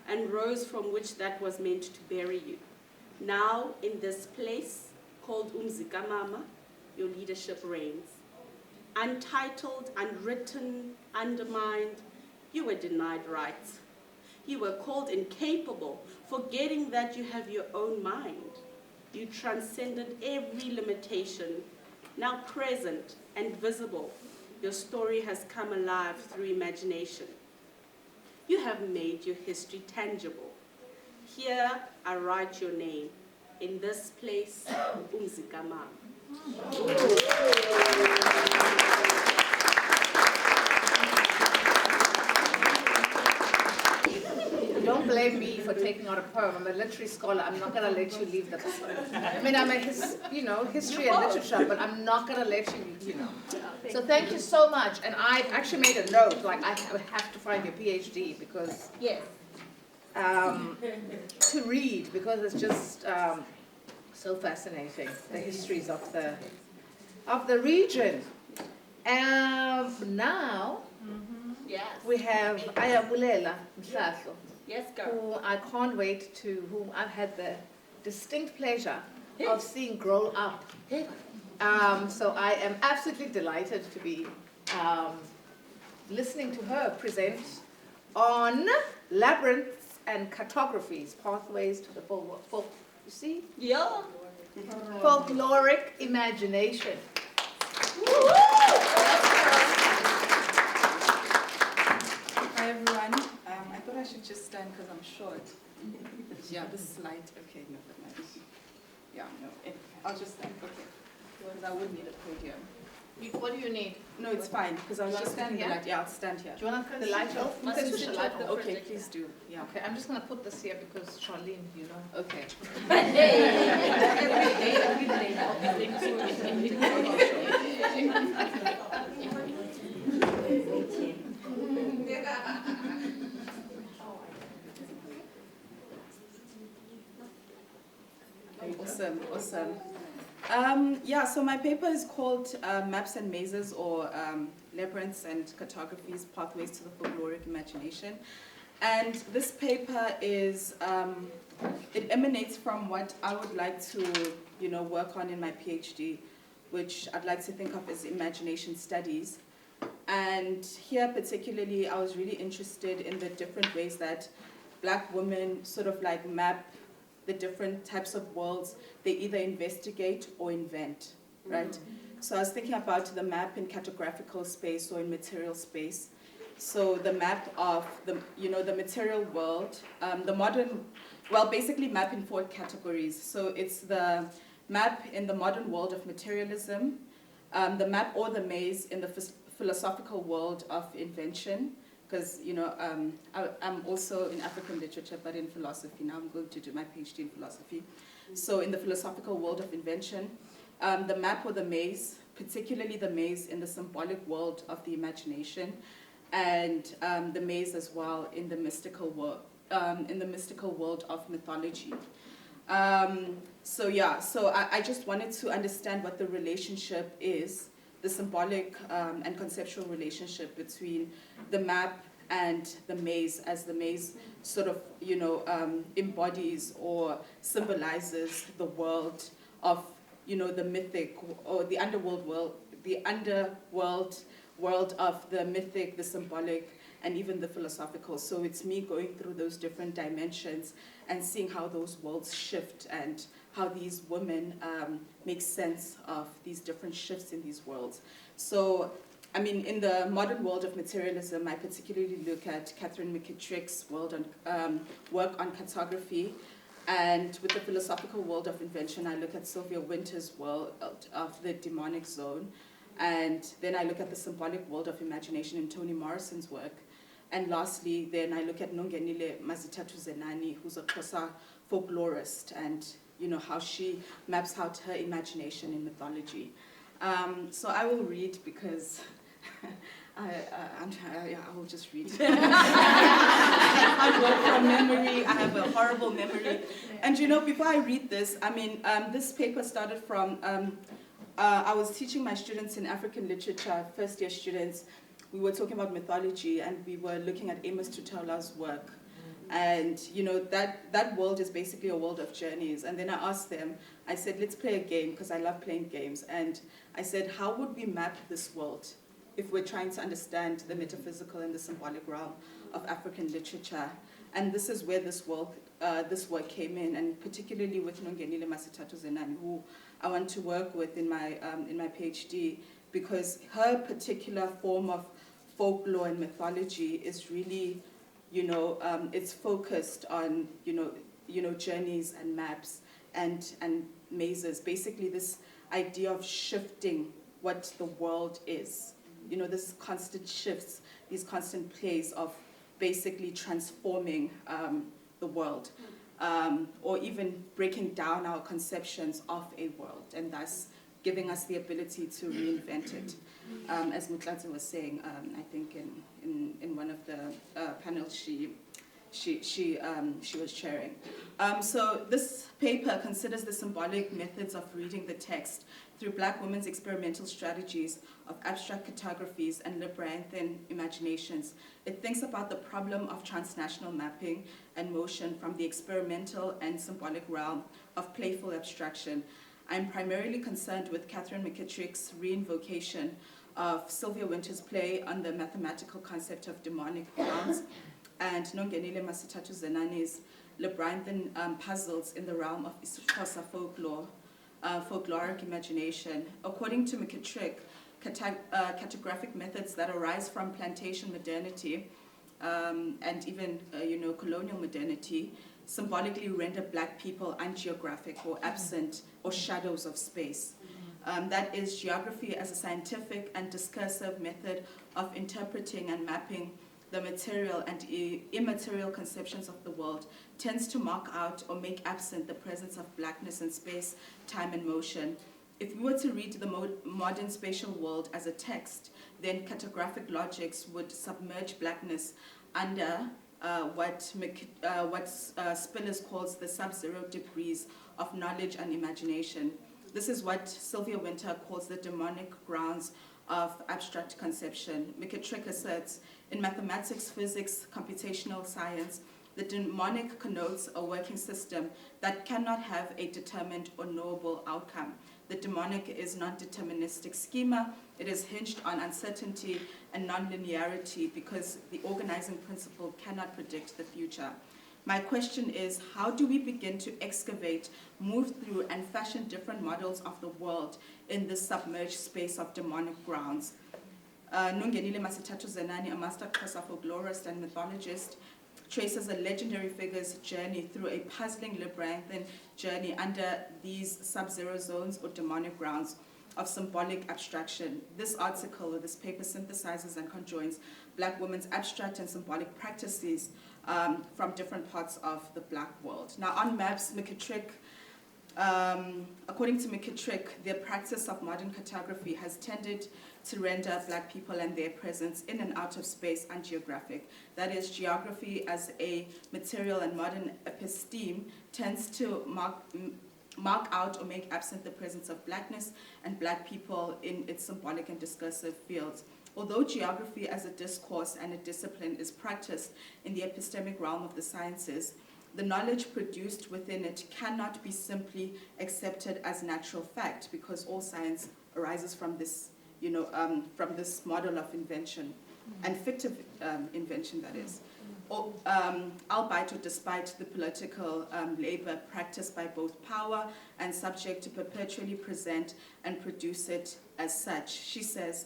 and rose from which that was meant to bury you. Now, in this place called Umzi Mama, your leadership reigns. Untitled, unwritten, undermined, you were denied rights. You were called incapable, forgetting that you have your own mind. You transcended every limitation. Now present and visible, your story has come alive through imagination. You have made your history tangible. Here I write your name. In this place, Umzi Mama. Don't blame me for taking out a poem. I'm a literary scholar. I'm not going to let you leave the. I mean, I'm a history and literature, but I'm not going to let you, So thank you so much. And I actually made a note, like I have to find your PhD because Yes. To read, because it's just so fascinating, the histories of the region. Now Yes. we have Ayabulela Mhlahlo, Yes, girl. whom I've had the distinct pleasure of seeing grow up. So I am absolutely delighted to be listening to her present on Labyrinths and Cartographies, Pathways to the Folk. You see? Yeah. Folkloric imagination. Hi everyone. I thought I should just stand because I'm short. Yeah, this is light. Okay, no, but nice. Yeah, no, I'll just stand. Okay, because I would need a podium. What do you need? No, it's fine because I was just standing stand the light. Yeah, I'll stand here. Do you want to turn the light off? You can switch the light off. Okay, please do. Yeah. Okay, I'm just going to put this here because Charlene, Okay. Awesome. Yeah, so my paper is called Maps and Mazes, or Labyrinths and Cartographies, Pathways to the Folkloric Imagination. And this paper is, it emanates from what I would like to, work on in my PhD, which I'd like to think of as imagination studies. And here particularly, I was really interested in the different ways that Black women sort of like map the different types of worlds they either investigate or invent, right? So I was thinking about the map in cartographical space or in material space. So the map of the material world, the modern, basically map in 4 categories. So it's the map in the modern world of materialism, the map or the maze in the philosophical world of invention, because I'm also in African literature, but in philosophy. Now I'm going to do my PhD in philosophy. So in the philosophical world of invention, the map or the maze, particularly the maze in the symbolic world of the imagination, and the maze as well in the mystical world, of mythology. So I just wanted to understand what the relationship is, the symbolic and conceptual relationship between the map and the maze, as the maze sort of, embodies or symbolizes the world of, the mythic or the underworld world of the mythic, the symbolic, and even the philosophical. So it's me going through those different dimensions and seeing how those worlds shift and how these women make sense of these different shifts in these worlds. So, I mean, in the modern world of materialism, I particularly look at Catherine McKittrick's work on cartography. And with the philosophical world of invention, I look at Sylvia Wynter's world of the demonic zone. And then I look at the symbolic world of imagination in Toni Morrison's work. And lastly, then I look at Nongenile Mazitatu Zenani, who's a Xhosa folklorist, and how she maps out her imagination in mythology. So I will read because I will just read. I work from memory. I have a horrible memory. And before I read this, I mean, this paper started from, I was teaching my students in African literature, first-year students. We were talking about mythology, and we were looking at Amos Tutola's work. And that world is basically a world of journeys. And then I asked them, I said, let's play a game, because I love playing games. And I said, how would we map this world if we're trying to understand the metaphysical and the symbolic realm of African literature? And this is where this work came in, and particularly with Nongenile Masitatu Zenani, who I want to work with in my PhD, because her particular form of folklore and mythology is really, it's focused on, journeys and maps and mazes. Basically, this idea of shifting what the world is. This constant shifts, these constant plays of basically transforming the world, or even breaking down our conceptions of a world, and thus giving us the ability to reinvent it. As Mhlahlo was saying, I think in one of the panels she was chairing. So this paper considers the symbolic methods of reading the text through Black women's experimental strategies of abstract cartographies and labyrinthine imaginations. It thinks about the problem of transnational mapping and motion from the experimental and symbolic realm of playful abstraction. I'm primarily concerned with Catherine McKittrick's reinvocation of Sylvia Wynter's play on the mathematical concept of demonic grounds, and Nongenile Masitatu Zenani's labyrinthine puzzles in the realm of Xhosa folklore, folkloric imagination. According to McKittrick, cartographic methods that arise from plantation modernity and even colonial modernity symbolically render Black people ungeographic or absent or shadows of space. That is, geography as a scientific and discursive method of interpreting and mapping the material and immaterial conceptions of the world tends to mark out or make absent the presence of Blackness in space, time, and motion. If we were to read the modern spatial world as a text, then cartographic logics would submerge Blackness under what Spillers calls the sub-zero degrees of knowledge and imagination. This is what Sylvia Wynter calls the demonic grounds of abstract conception. McKittrick asserts, in mathematics, physics, computational science, the demonic connotes a working system that cannot have a determined or knowable outcome. The demonic is non-deterministic schema. It is hinged on uncertainty and non-linearity because the organizing principle cannot predict the future. My question is, how do we begin to excavate, move through, and fashion different models of the world in this submerged space of demonic grounds? Nongenile Masitatu Zenani, a master Xhosa folklorist and mythologist, traces a legendary figure's journey through a puzzling labyrinthine journey under these sub-zero zones or demonic grounds of symbolic abstraction. This article, or this paper, synthesizes and conjoins Black women's abstract and symbolic practices from different parts of the Black world. Now, on maps, McKittrick, according to McKittrick, the practice of modern cartography has tended to render Black people and their presence in and out of space ungeographic. That is, geography as a material and modern episteme tends to mark out or make absent the presence of Blackness and Black people in its symbolic and discursive fields. Although geography as a discourse and a discipline is practiced in the epistemic realm of the sciences, the knowledge produced within it cannot be simply accepted as natural fact, because all science arises from this, from this model of invention, and fictive invention, that is. Albeit or despite the political labor practiced by both power and subject to perpetually present and produce it as such. She says,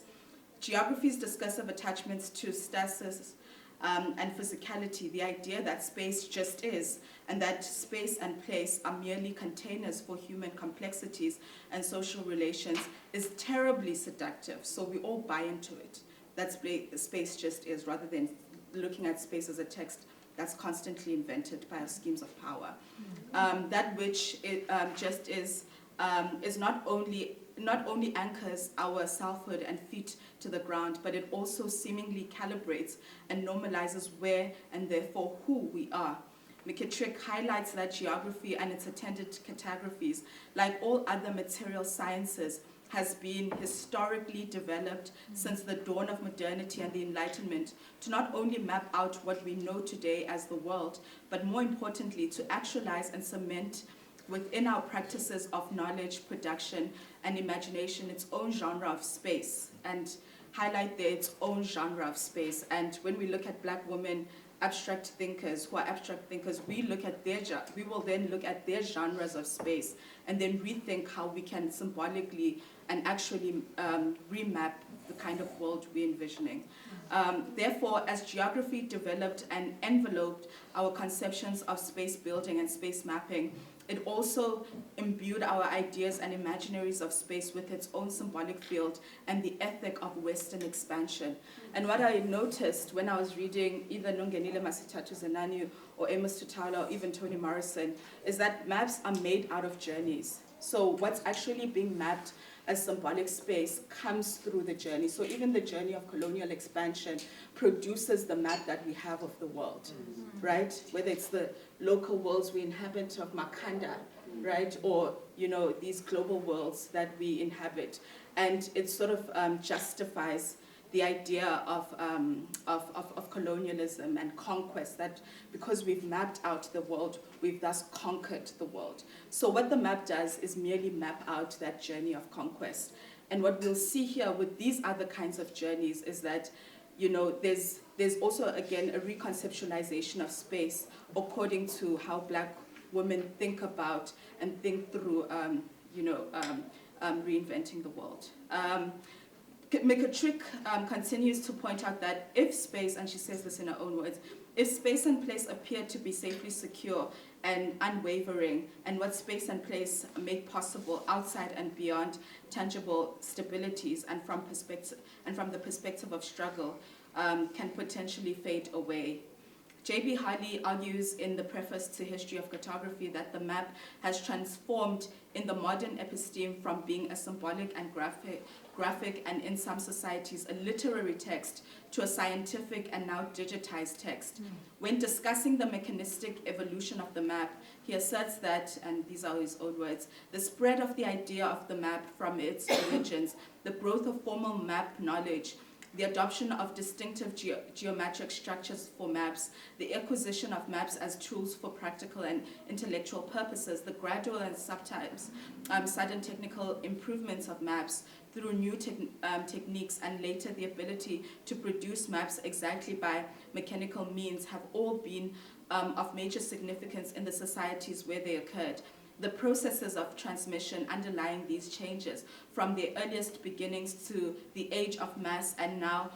geography's discursive attachments to stasis and physicality, the idea that space just is, and that space and place are merely containers for human complexities and social relations, is terribly seductive. So we all buy into it, that space just is, rather than looking at space as a text that's constantly invented by our schemes of power. That which just is not only anchors our selfhood and feet to the ground, but it also seemingly calibrates and normalizes where and therefore who we are. McKittrick highlights that geography and its attendant cartographies, like all other material sciences, has been historically developed since the dawn of modernity and the Enlightenment to not only map out what we know today as the world, but more importantly, to actualize and cement within our practices of knowledge, production, and imagination its own genre of space, and highlight there its own genre of space. And when we look at Black women abstract thinkers who are abstract thinkers, we will then look at their genres of space and then rethink how we can symbolically and actually remap the kind of world we're envisioning. Therefore, as geography developed and enveloped our conceptions of space building and space mapping, it also imbued our ideas and imaginaries of space with its own symbolic field and the ethic of Western expansion. And what I noticed when I was reading either Nongenile Masitatu Zenani or Amos Tutala or even Toni Morrison is that maps are made out of journeys. So what's actually being mapped as symbolic space comes through the journey. So even the journey of colonial expansion produces the map that we have of the world, right? Whether it's the local worlds we inhabit of Makanda, right? Or, these global worlds that we inhabit. And it sort of justifies the idea of colonialism and conquest, that because we've mapped out the world, we've thus conquered the world. So what the map does is merely map out that journey of conquest. And what we'll see here with these other kinds of journeys is that, there's also, again, a reconceptualization of space according to how Black women think about and think through, reinventing the world. McKittrick continues to point out that if space, and she says this in her own words, if space and place appear to be safely secure and unwavering, and what space and place make possible outside and beyond tangible stabilities and from the perspective of struggle, can potentially fade away. J.B. Harley argues in the preface to History of Cartography that the map has transformed in the modern episteme from being a symbolic and graphic and in some societies a literary text to a scientific and now digitized text. When discussing the mechanistic evolution of the map, he asserts that, and these are his own words, the spread of the idea of the map from its origins, the growth of formal map knowledge, the adoption of distinctive geometric structures for maps, the acquisition of maps as tools for practical and intellectual purposes, the gradual and sometimes sudden technical improvements of maps through new techniques, and later the ability to produce maps exactly by mechanical means have all been of major significance in the societies where they occurred. The processes of transmission underlying these changes, from their earliest beginnings to the age of mass and now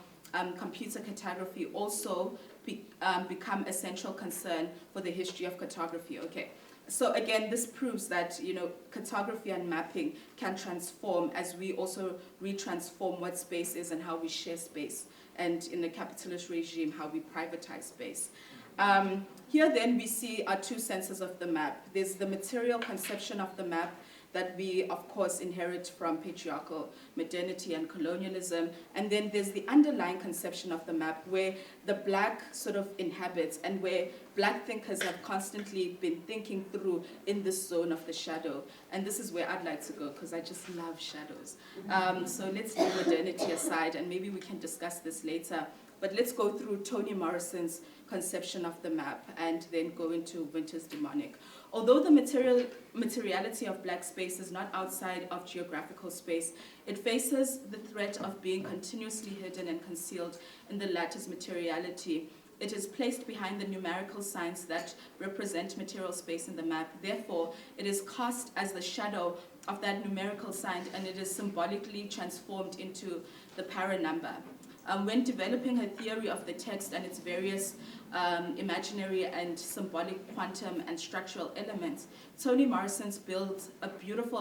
computer cartography, also become a central concern for the history of cartography. Okay, so again, this proves that cartography and mapping can transform as we also retransform what space is and how we share space, and in the capitalist regime, how we privatize space. Here then we see our two senses of the map. There's the material conception of the map that we, of course, inherit from patriarchal modernity and colonialism. And then there's the underlying conception of the map where the black sort of inhabits and where black thinkers have constantly been thinking through in this zone of the shadow. And this is where I'd like to go because I just love shadows. So let's leave modernity aside and maybe we can discuss this later. But let's go through Toni Morrison's conception of the map and then go into Winter's demonic. Although the materiality of black space is not outside of geographical space, it faces the threat of being continuously hidden and concealed in the latter's materiality. It is placed behind the numerical signs that represent material space in the map. Therefore, it is cast as the shadow of that numerical sign and it is symbolically transformed into the para number. When developing her theory of the text and its various imaginary and symbolic quantum and structural elements, Toni Morrison built a beautiful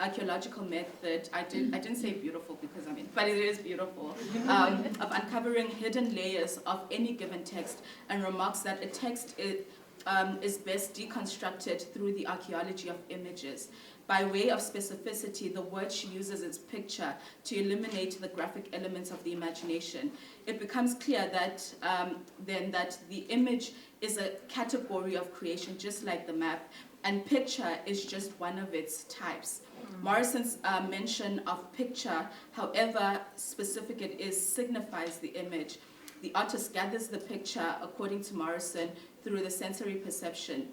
archaeological method. I didn't say beautiful because but it is beautiful, of uncovering hidden layers of any given text, and remarks that a text is best deconstructed through the archaeology of images. By way of specificity, the word she uses is picture to eliminate the graphic elements of the imagination. It becomes clear that then that the image is a category of creation, just like the map, and picture is just one of its types. Morrison's mention of picture, however specific it is, signifies the image. The artist gathers the picture, according to Morrison, through the sensory perception.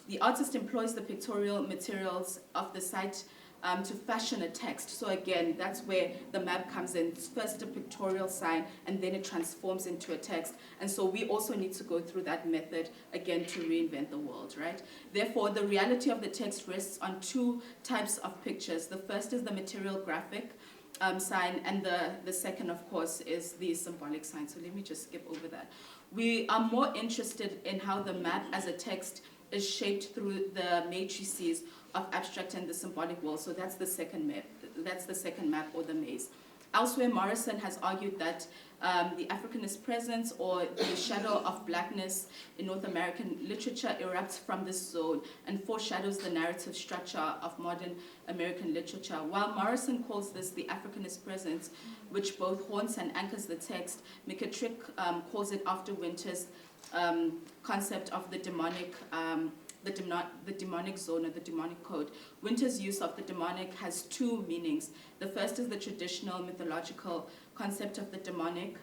The artist employs the pictorial materials of the site to fashion a text. So again, that's where the map comes in. It's first a pictorial sign, and then it transforms into a text. And so we also need to go through that method, again, to reinvent the world, right? Therefore, the reality of the text rests on two types of pictures. The first is the material graphic sign, and the second, of course, is the symbolic sign. So let me just skip over that. We are more interested in how the map as a text is shaped through the matrices of abstract and the symbolic world. So that's the second map. That's the second map, or the maze. Elsewhere, Morrison has argued that the Africanist presence or the shadow of blackness in North American literature erupts from this zone and foreshadows the narrative structure of modern American literature. While Morrison calls this the Africanist presence, which both haunts and anchors the text, McKittrick calls it after Winter's concept of the demonic the demonic zone or the demonic code. Winter's use of the demonic has two meanings. The first is the traditional mythological concept of the demonic.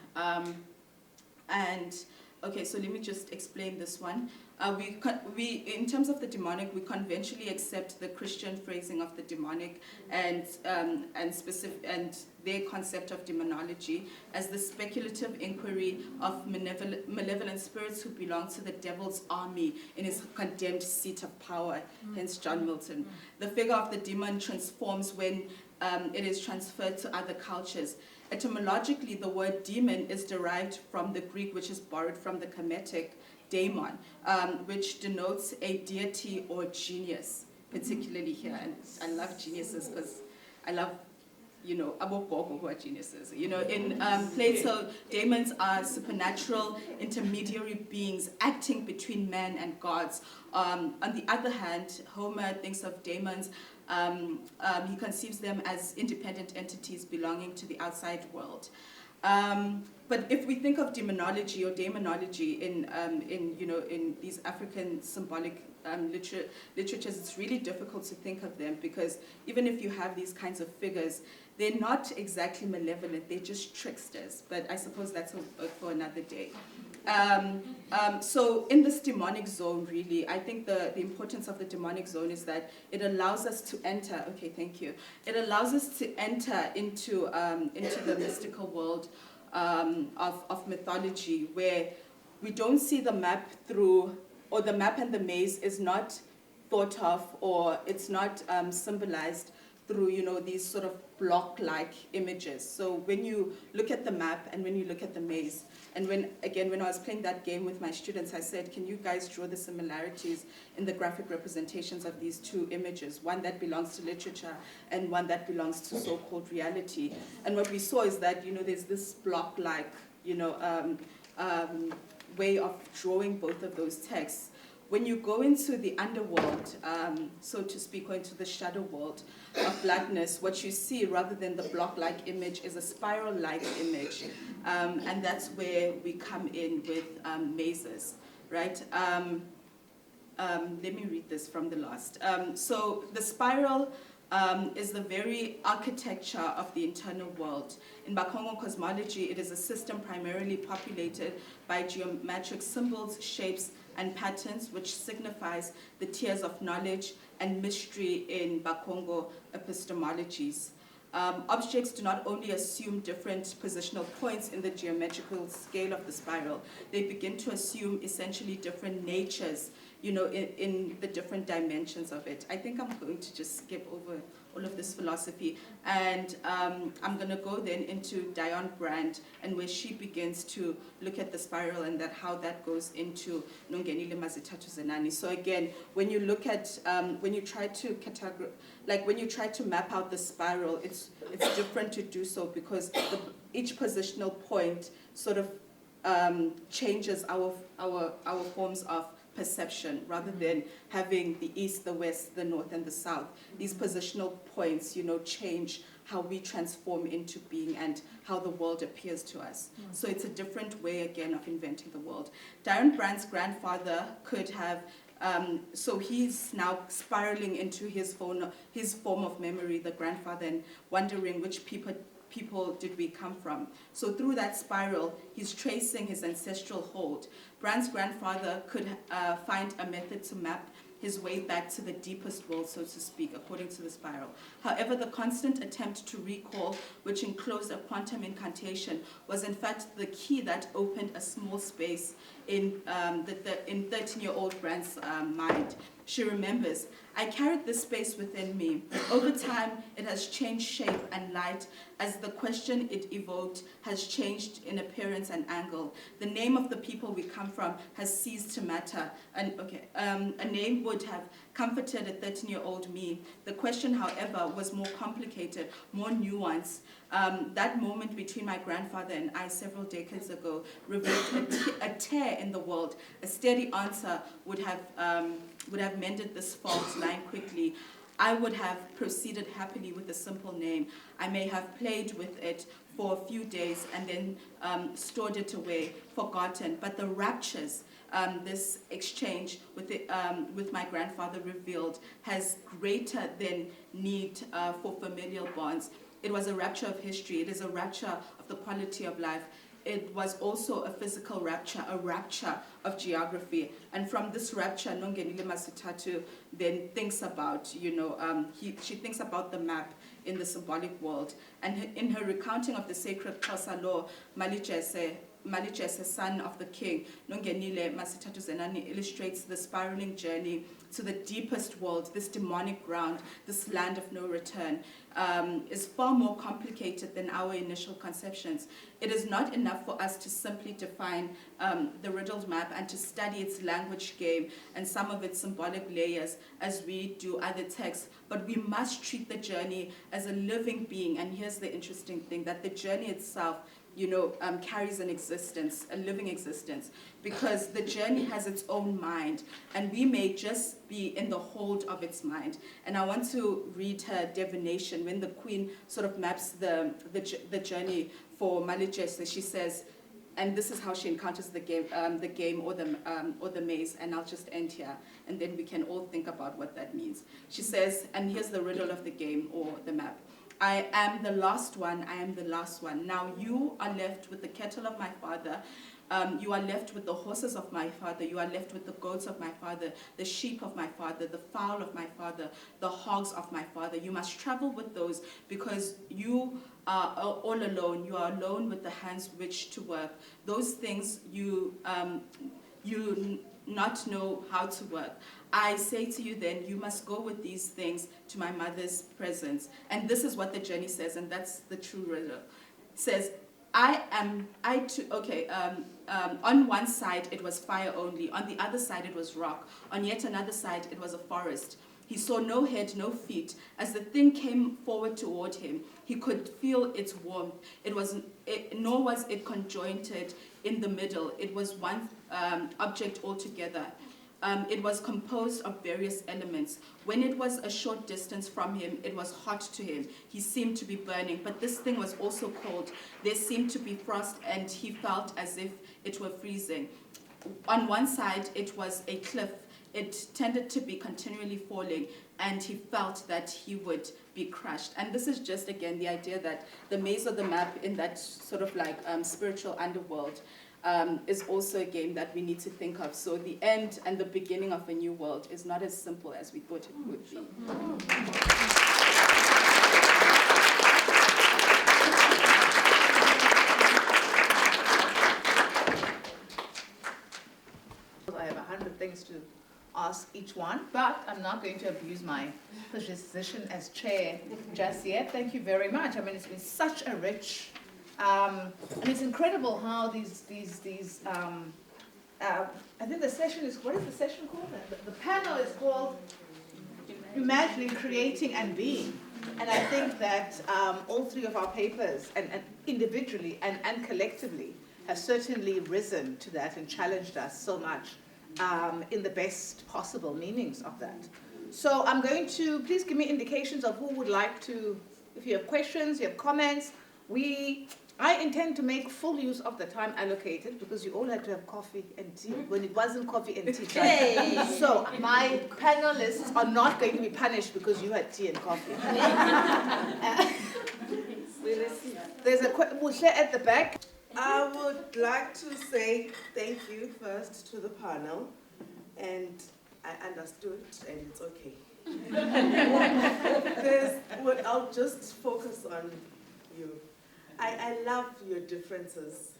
Okay, so let me just explain this one. We, in terms of the demonic, we conventionally accept the Christian phrasing of the demonic and their concept of demonology as the speculative inquiry of malevolent spirits who belong to the devil's army in his condemned seat of power, hence John Milton. The figure of the demon transforms when it is transferred to other cultures. Etymologically, the word demon is derived from the Greek, which is borrowed from the Kemetic daemon, which denotes a deity or genius, particularly here. And I love geniuses because I love, abogogo who are geniuses. In Plato, daemons are supernatural intermediary beings acting between men and gods. On the other hand, Homer thinks of daemons, he conceives them as independent entities belonging to the outside world. But if we think of demonology or daemonology in these African symbolic literatures, it's really difficult to think of them because even if you have these kinds of figures, they're not exactly malevolent, they're just tricksters. But I suppose that's for another day. So in this demonic zone, really, I think the importance of the demonic zone is that it allows us to enter, okay, thank you. It allows us to enter into the mystical world of mythology where we don't see the map through, or the map and the maze is not thought of, or it's not symbolized through, these sort of block-like images. So when you look at the map and when you look at the maze, and when I was playing that game with my students, I said, can you guys draw the similarities in the graphic representations of these two images, one that belongs to literature and one that belongs to so-called reality? And what we saw is that, there's this block-like, way of drawing both of those texts, when you go into the underworld, so to speak, or into the shadow world of blackness, what you see rather than the block-like image is a spiral-like image. And that's where we come in with mazes, right? Let me read this from the last. So the spiral is the very architecture of the internal world. In Bakongo cosmology, it is a system primarily populated by geometric symbols, shapes, and patterns, which signifies the tiers of knowledge and mystery in Bakongo epistemologies. Objects do not only assume different positional points in the geometrical scale of the spiral, they begin to assume essentially different natures, you know, in the different dimensions of it. I think I'm going to just skip over all of this philosophy, and I'm going to go then into Diane Brand, and where she begins to look at the spiral and how that goes into Nongenile Mazitatu Zenani. So again, when you look at, when you try to map out the spiral, it's different to do so because each positional point sort of changes our forms of perception rather than having the east, the west, the north, and the south. These positional points, you know, change how we transform into being and how the world appears to us. So it's a different way, again, of inventing the world. Darren Brand's grandfather could have, so he's now spiraling into his form of memory, the grandfather, and wondering which people did we come from. So through that spiral, he's tracing his ancestral hold. Brand's grandfather could find a method to map his way back to the deepest world, so to speak, according to the spiral. However, the constant attempt to recall, which enclosed a quantum incantation, was in fact the key that opened a small space in 13-year-old Brand's mind. She remembers, I carried this space within me. Over time, it has changed shape and light as the question it evoked has changed in appearance and angle. The name of the people we come from has ceased to matter. And a name would have comforted a 13-year-old me. The question, however, was more complicated, more nuanced. That moment between my grandfather and I several decades ago revealed a tear in the world. A steady answer would have mended this fault lying quickly. I would have proceeded happily with a simple name. I may have played with it for a few days and then stored it away, forgotten. But the raptures this exchange with my grandfather revealed has greater than need for familial bonds. It was a rapture of history. It is a rapture of the quality of life. It was also a physical rapture, a rapture of geography. And from this rapture, Nongenile Masitatu then thinks about, you know, she thinks about the map in the symbolic world. And in her recounting of the sacred Xhosa law, Malichese, son of the king, Nongenile Masitatu Zenani, illustrates the spiraling journey to the deepest world, this demonic ground, this land of no return, is far more complicated than our initial conceptions. It is not enough for us to simply define the riddled map and to study its language game and some of its symbolic layers as we do other texts, but we must treat the journey as a living being. And here's the interesting thing, that the journey itself, you know, carries an existence, a living existence, because the journey has its own mind, and we may just be in the hold of its mind. And I want to read her divination when the queen sort of maps the journey for Malichese. She says, and this is how she encounters the game or the maze, and I'll just end here, and then we can all think about what that means. She says, and here's the riddle of the game or the map. I am the last one, I am the last one. Now you are left with the kettle of my father. You are left with the horses of my father. You are left with the goats of my father, the sheep of my father, the fowl of my father, the hogs of my father. You must travel with those because you are all alone. You are alone with the hands which to work. Those things you not know how to work. I say to you then, you must go with these things to my mother's presence. And this is what the journey says, and that's the true riddle. It says, on one side it was fire only, on the other side it was rock, on yet another side it was a forest. He saw no head, no feet. As the thing came forward toward him, he could feel its warmth. Nor was it conjointed in the middle. It was one object altogether. it was composed of various elements. When it was a short distance from him, it was hot to him. He seemed to be burning, but this thing was also cold. There seemed to be frost, and he felt as if it were freezing. On one side, it was a cliff. It tended to be continually falling, and he felt that he would be crushed. And this is just, again, the idea that the maze or the map in that sort of like spiritual underworld is also a game that we need to think of. So the end and the beginning of a new world is not as simple as we thought it would be. I have 100 things to ask each one, but I'm not going to abuse my position as chair just yet. Thank you very much. I mean, it's been such a rich, and it's incredible how I think the session is, what is the session called? The panel is called Imagining, Creating and Being. And I think that all three of our papers, and individually and collectively, have certainly risen to that and challenged us so much in the best possible meanings of that. So I'm going to, please give me indications of who would like to, if you have questions, you have comments. I intend to make full use of the time allocated because you all had to have coffee and tea when it wasn't coffee and tea time. Hey. So my panelists are not going to be punished because you had tea and coffee. There's a Mhlahlo at the back. I would like to say thank you first to the panel, and I understood, and it's okay. I'll just focus on you. I love your differences,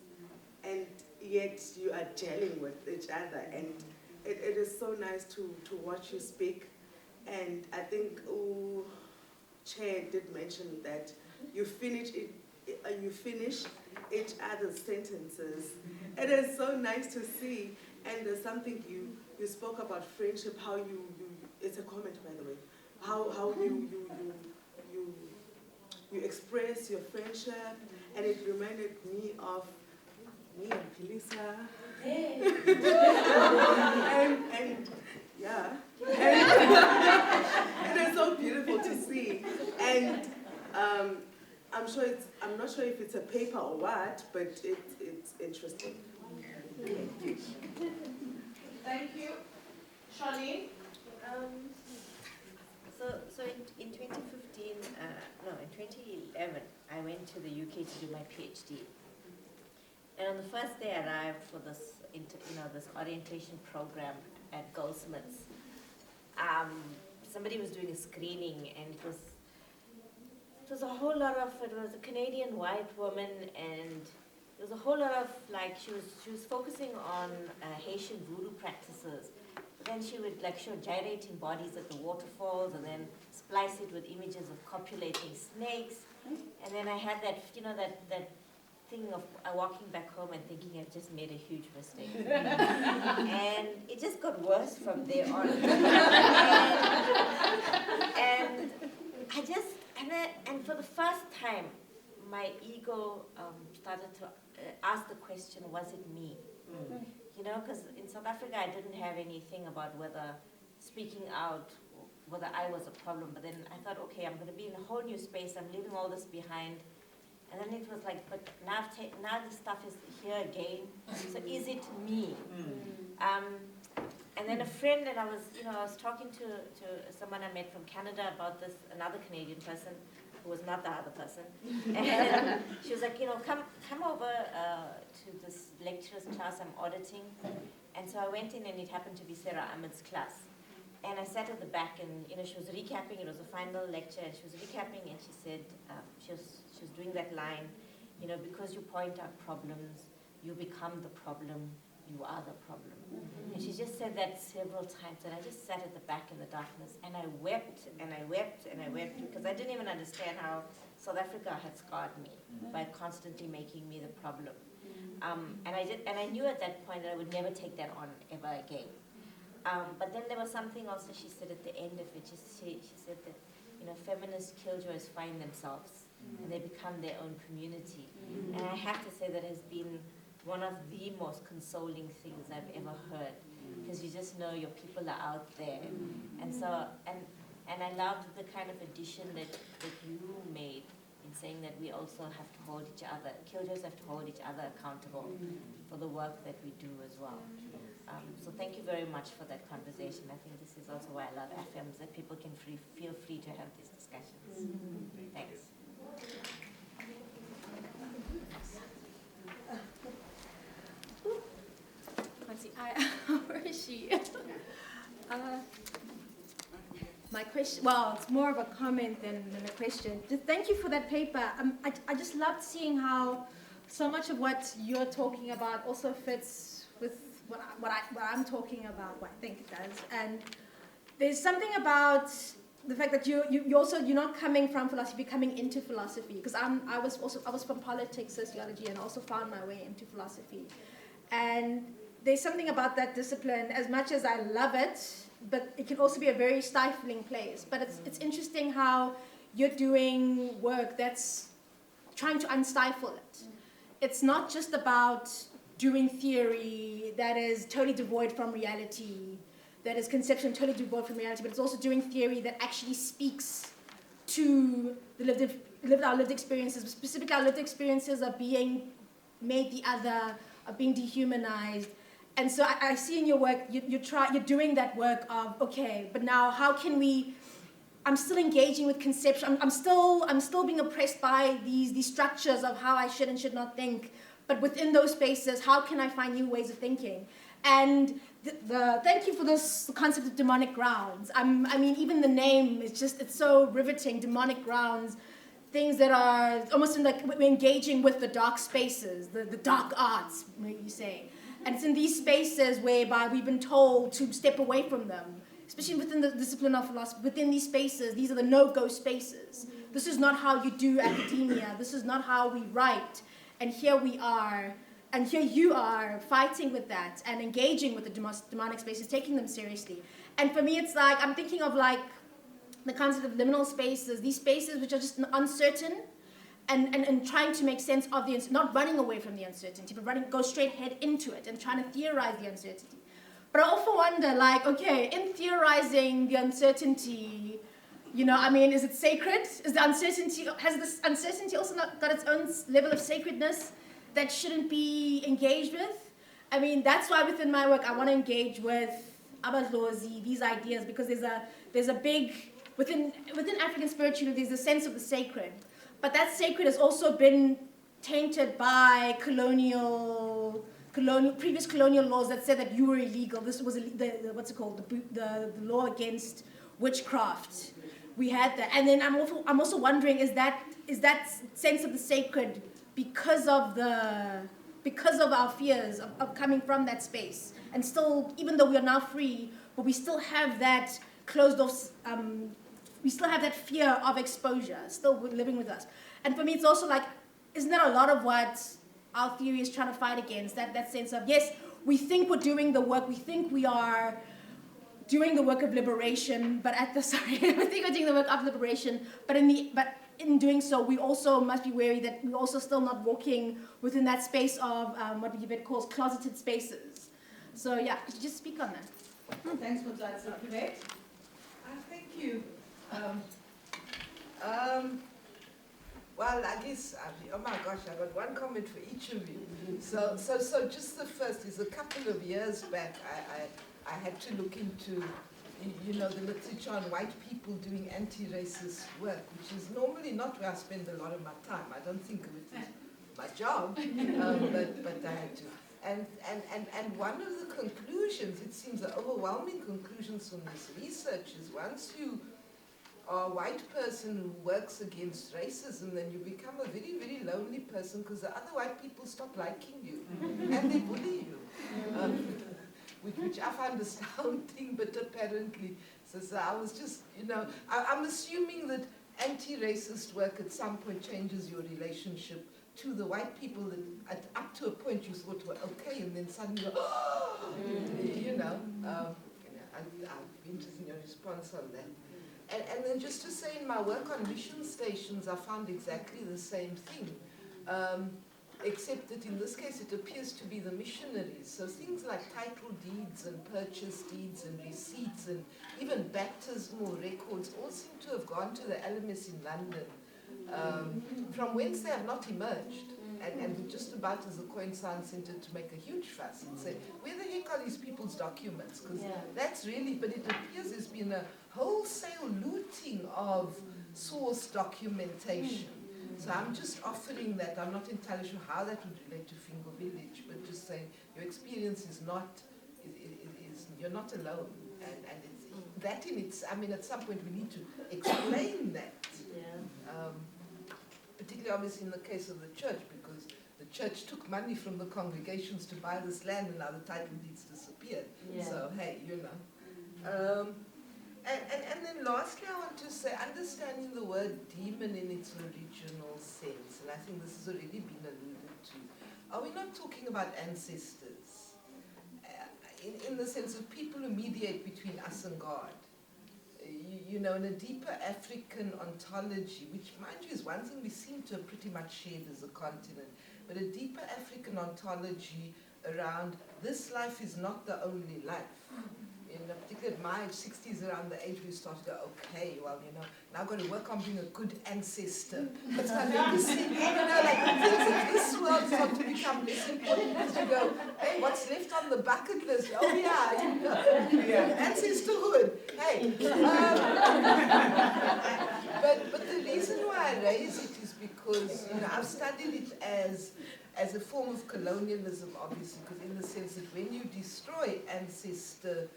and yet you are dealing with each other, and it is so nice to watch you speak. And I think Chair did mention that you finish each other's sentences. It is so nice to see. And there's something you spoke about friendship, how you it's a comment, by the way, how you express your friendship, and it reminded me of me and Philisa. and yeah, and it is so beautiful to see. And I'm not sure if it's a paper or what, but it's interesting. Thank you. Charlene? So in 2015, in 2011, I went to the UK to do my PhD. And on the first day I arrived for this, this orientation program at Goldsmiths, somebody was doing a screening, and it was a whole lot of, it was a Canadian white woman, and there was a whole lot of, like, she was focusing on Haitian voodoo practices. But then she would show gyrating bodies at the waterfalls, and then splice it with images of copulating snakes. And then I had that, that thing of walking back home and thinking I've just made a huge mistake. And it just got worse from there on. And for the first time, my ego started to ask the question, was it me? Because in South Africa I didn't have anything about whether speaking out, whether I was a problem. But then I thought, okay, I'm going to be in a whole new space. I'm leaving all this behind. And then it was like, but now this stuff is here again. So is it me? And then a friend, and I was talking to someone I met from Canada about this, another Canadian person who was not the other person. And she was like, come over to this lecturer's class I'm auditing. And so I went in, and it happened to be Sarah Ahmed's class. And I sat at the back, and she was recapping. It was a final lecture, and she was recapping, and she said, she was doing that line, because you point out problems, you become the problem, you are the problem. And she just said that several times, and I just sat at the back in the darkness, and I wept, and I wept, and I wept, because I didn't even understand how South Africa had scarred me by constantly making me the problem. And I knew at that point that I would never take that on ever again. But then there was something else that she said at the end of it. She said that, feminist killjoys find themselves, and they become their own community. And I have to say that has been one of the most consoling things I've ever heard. because you just know your people are out there. And so, and I loved the kind of addition that you made in saying that we also have to hold each other, killjoys have to hold each other accountable for the work that we do as well. So thank you very much for that conversation. I think this is also why I love Afems, that people can feel free to have these discussions. Thanks. Where is she? My question, well, it's more of a comment than a question. Just thank you for that paper. I just loved seeing how so much of what you're talking about also fits with what I'm talking about, what I think it does. And there's something about the fact that you're not coming from philosophy, you're coming into philosophy. Because I was from politics, sociology, and also found my way into philosophy. And there's something about that discipline, as much as I love it, but it can also be a very stifling place. But it's interesting how you're doing work that's trying to unstifle it. It's not just about doing theory that is totally devoid from reality, that is conception totally devoid from reality, but it's also doing theory that actually speaks to the our lived experiences. Specifically, our lived experiences are being made the other, are being dehumanized. And so I see in your work, you're doing that work of, okay, but now how can we, I'm still engaging with conception, I'm still being oppressed by these structures of how I should and should not think, but within those spaces, how can I find new ways of thinking? And thank you for this concept of demonic grounds. I mean, even the name is just, it's so riveting, demonic grounds, things that are almost like we're engaging with the dark spaces, the dark arts, you say. And it's in these spaces whereby we've been told to step away from them, especially within the discipline of philosophy. Within these spaces, these are the no-go spaces. This is not how you do academia. This is not how we write. And here we are, and here you are fighting with that and engaging with the demonic spaces, taking them seriously. And for me, it's like, I'm thinking of like the concept of liminal spaces, these spaces which are just uncertain, and trying to make sense of the, not running away from the uncertainty, but go straight head into it and trying to theorize the uncertainty. But I also wonder, like, okay, in theorizing the uncertainty, you know, I mean, is it sacred? Is the uncertainty, has this uncertainty also not got its own level of sacredness that shouldn't be engaged with? I mean, that's why within my work, I want to engage with Abadlozi, these ideas, because there's a big, within African spirituality, there's a sense of the sacred. But that sacred has also been tainted by previous colonial laws that said that you were illegal. This was the law against witchcraft. We had that, and then I'm also wondering, is that sense of the sacred because of our fears of coming from that space, and still, even though we are now free, but we still have that closed off. We still have that fear of exposure still living with us. And for me, it's also like, isn't that a lot of what our theory is trying to fight against? That sense of, yes, we think we're doing the work, we think we are doing the work of liberation, but we think we're doing the work of liberation, but in doing so, we also must be wary that we're also still not walking within that space of what Yvette calls closeted spaces. So yeah, could you just speak on that? Thanks for that, Yvette. Thank you. Well, I guess, oh my gosh, I got one comment for each of you. So just the first is a couple of years back, I had to look into, you know, the literature on white people doing anti-racist work, which is normally not where I spend a lot of my time. I don't think of it as my job, but I had to. And one of the conclusions, it seems the overwhelming conclusions from this research is once you are a white person who works against racism, then you become a very, very lonely person because the other white people stop liking you and they bully you, which I find astounding, but apparently, so I was just, you know, I'm assuming that anti-racist work at some point changes your relationship to the white people that up to a point you thought were okay, and then suddenly, you know, I'd be interested in your response on that. And then just to say, in my work on mission stations, I found exactly the same thing. except that in this case it appears to be the missionaries. So things like title deeds and purchase deeds and receipts and even baptismal records all seem to have gone to the LMS in London, from whence they have not emerged. And just about as the Coin Science Centre to make a huge fuss and say, where the heck are these people's documents? Because that's really, but it appears there's been a wholesale looting of source documentation. So I'm just offering that. I'm not entirely sure how that would relate to Fingo Village, but just saying your experience is not, you're not alone. And it's, that in its, I mean, at some point we need to explain that. Particularly obviously in the case of the church, because the church took money from the congregations to buy this land and now the title deeds disappeared. So hey, you know. And then lastly I want to say, understanding the word demon in its original sense, and I think this has already been alluded to. Are we not talking about ancestors? In the sense of people who mediate between us and God? You know, in a deeper African ontology, which mind you is one thing we seem to have pretty much shared as a continent, but a deeper African ontology around this life is not the only life. In particular, at my age, 60 is around the age we start to go, okay, well, you know, now I've got to work on being a good ancestor. But I never see, you know, like things in this world start to become less important because you go, hey, what's left on the bucket list? Oh yeah, you know, ancestorhood. Hey. But the reason why I raise it is because, you know, I've studied it as a form of colonialism, obviously, because in the sense that when you destroy ancestor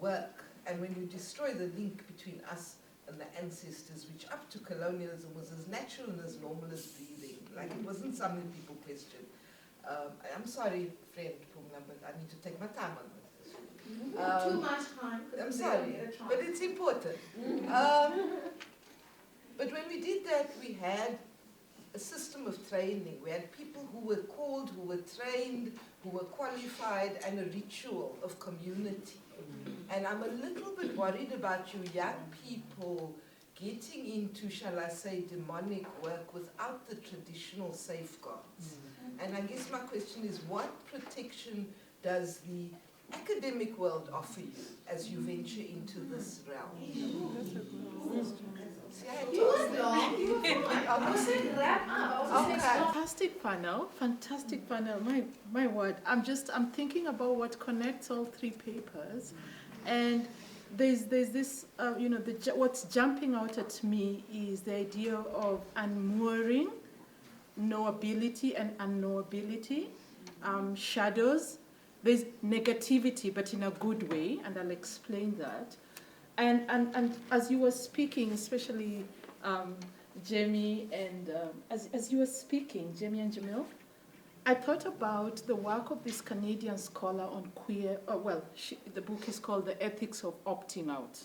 work, and when you destroy the link between us and the ancestors, which up to colonialism was as natural and as normal as breathing, like it wasn't something people questioned. I'm sorry, friend Pumla, but I need to take my time on this. Too much time. I'm sorry, but it's important. But when we did that, we had a system of training. We had people who were called, who were trained, who were qualified, and a ritual of community. And I'm a little bit worried about you young people getting into, shall I say, demonic work without the traditional safeguards. And I guess my question is, what protection does the academic world offer you as you venture into this realm? See, I had Fantastic panel. My word. I'm thinking about what connects all three papers, and there's this you know, what's jumping out at me is the idea of unmooring, knowability and unknowability, shadows. There's negativity, but in a good way, and I'll explain that. And as you were speaking, especially Jamie and as you were speaking, Jamie and Jamil, I thought about the work of this Canadian scholar on queer. The book is called "The Ethics of Opting Out,"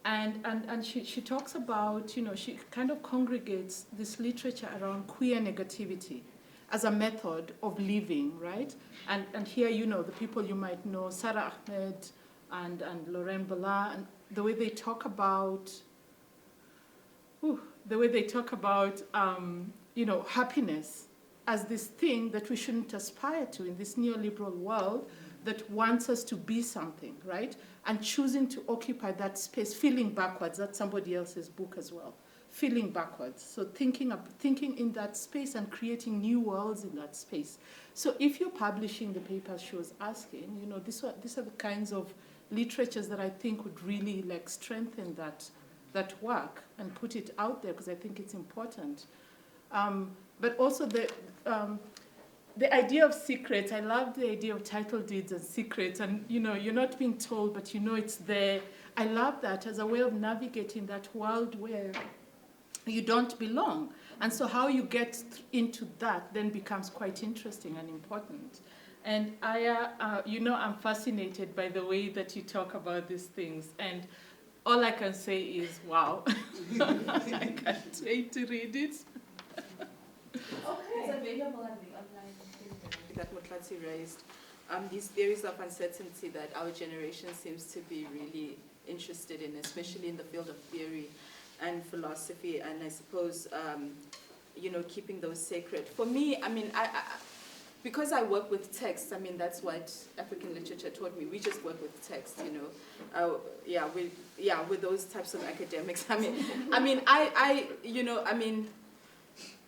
and she talks about, you know, she kind of congregates this literature around queer negativity as a method of living, right? And here, you know, the people you might know, Sarah Ahmed and Laurent Bala, and the way they talk about, you know, happiness as this thing that we shouldn't aspire to in this neoliberal world that wants us to be something, right? And choosing to occupy that space, feeling backwards. That's somebody else's book as well. Feeling backwards. So thinking in that space and creating new worlds in that space. So if you're publishing the papers she was asking, you know, these are the kinds of literatures that I think would really like strengthen that work and put it out there, because I think it's important. But also the idea of secrets. I love the idea of title deeds and secrets, and you know, you're not being told, but you know it's there. I love that as a way of navigating that world where you don't belong. And so how you get into that then becomes quite interesting and important. And you know, I'm fascinated by the way that you talk about these things. And all I can say is, wow. I can't wait to read it. It's available on the online that Mhlahlo raised. These theories of uncertainty that our generation seems to be really interested in, especially in the field of theory and philosophy. And I suppose, keeping those sacred. For me, I mean, because I work with text, I mean, that's what African literature taught me. We just work with text, with those types of academics.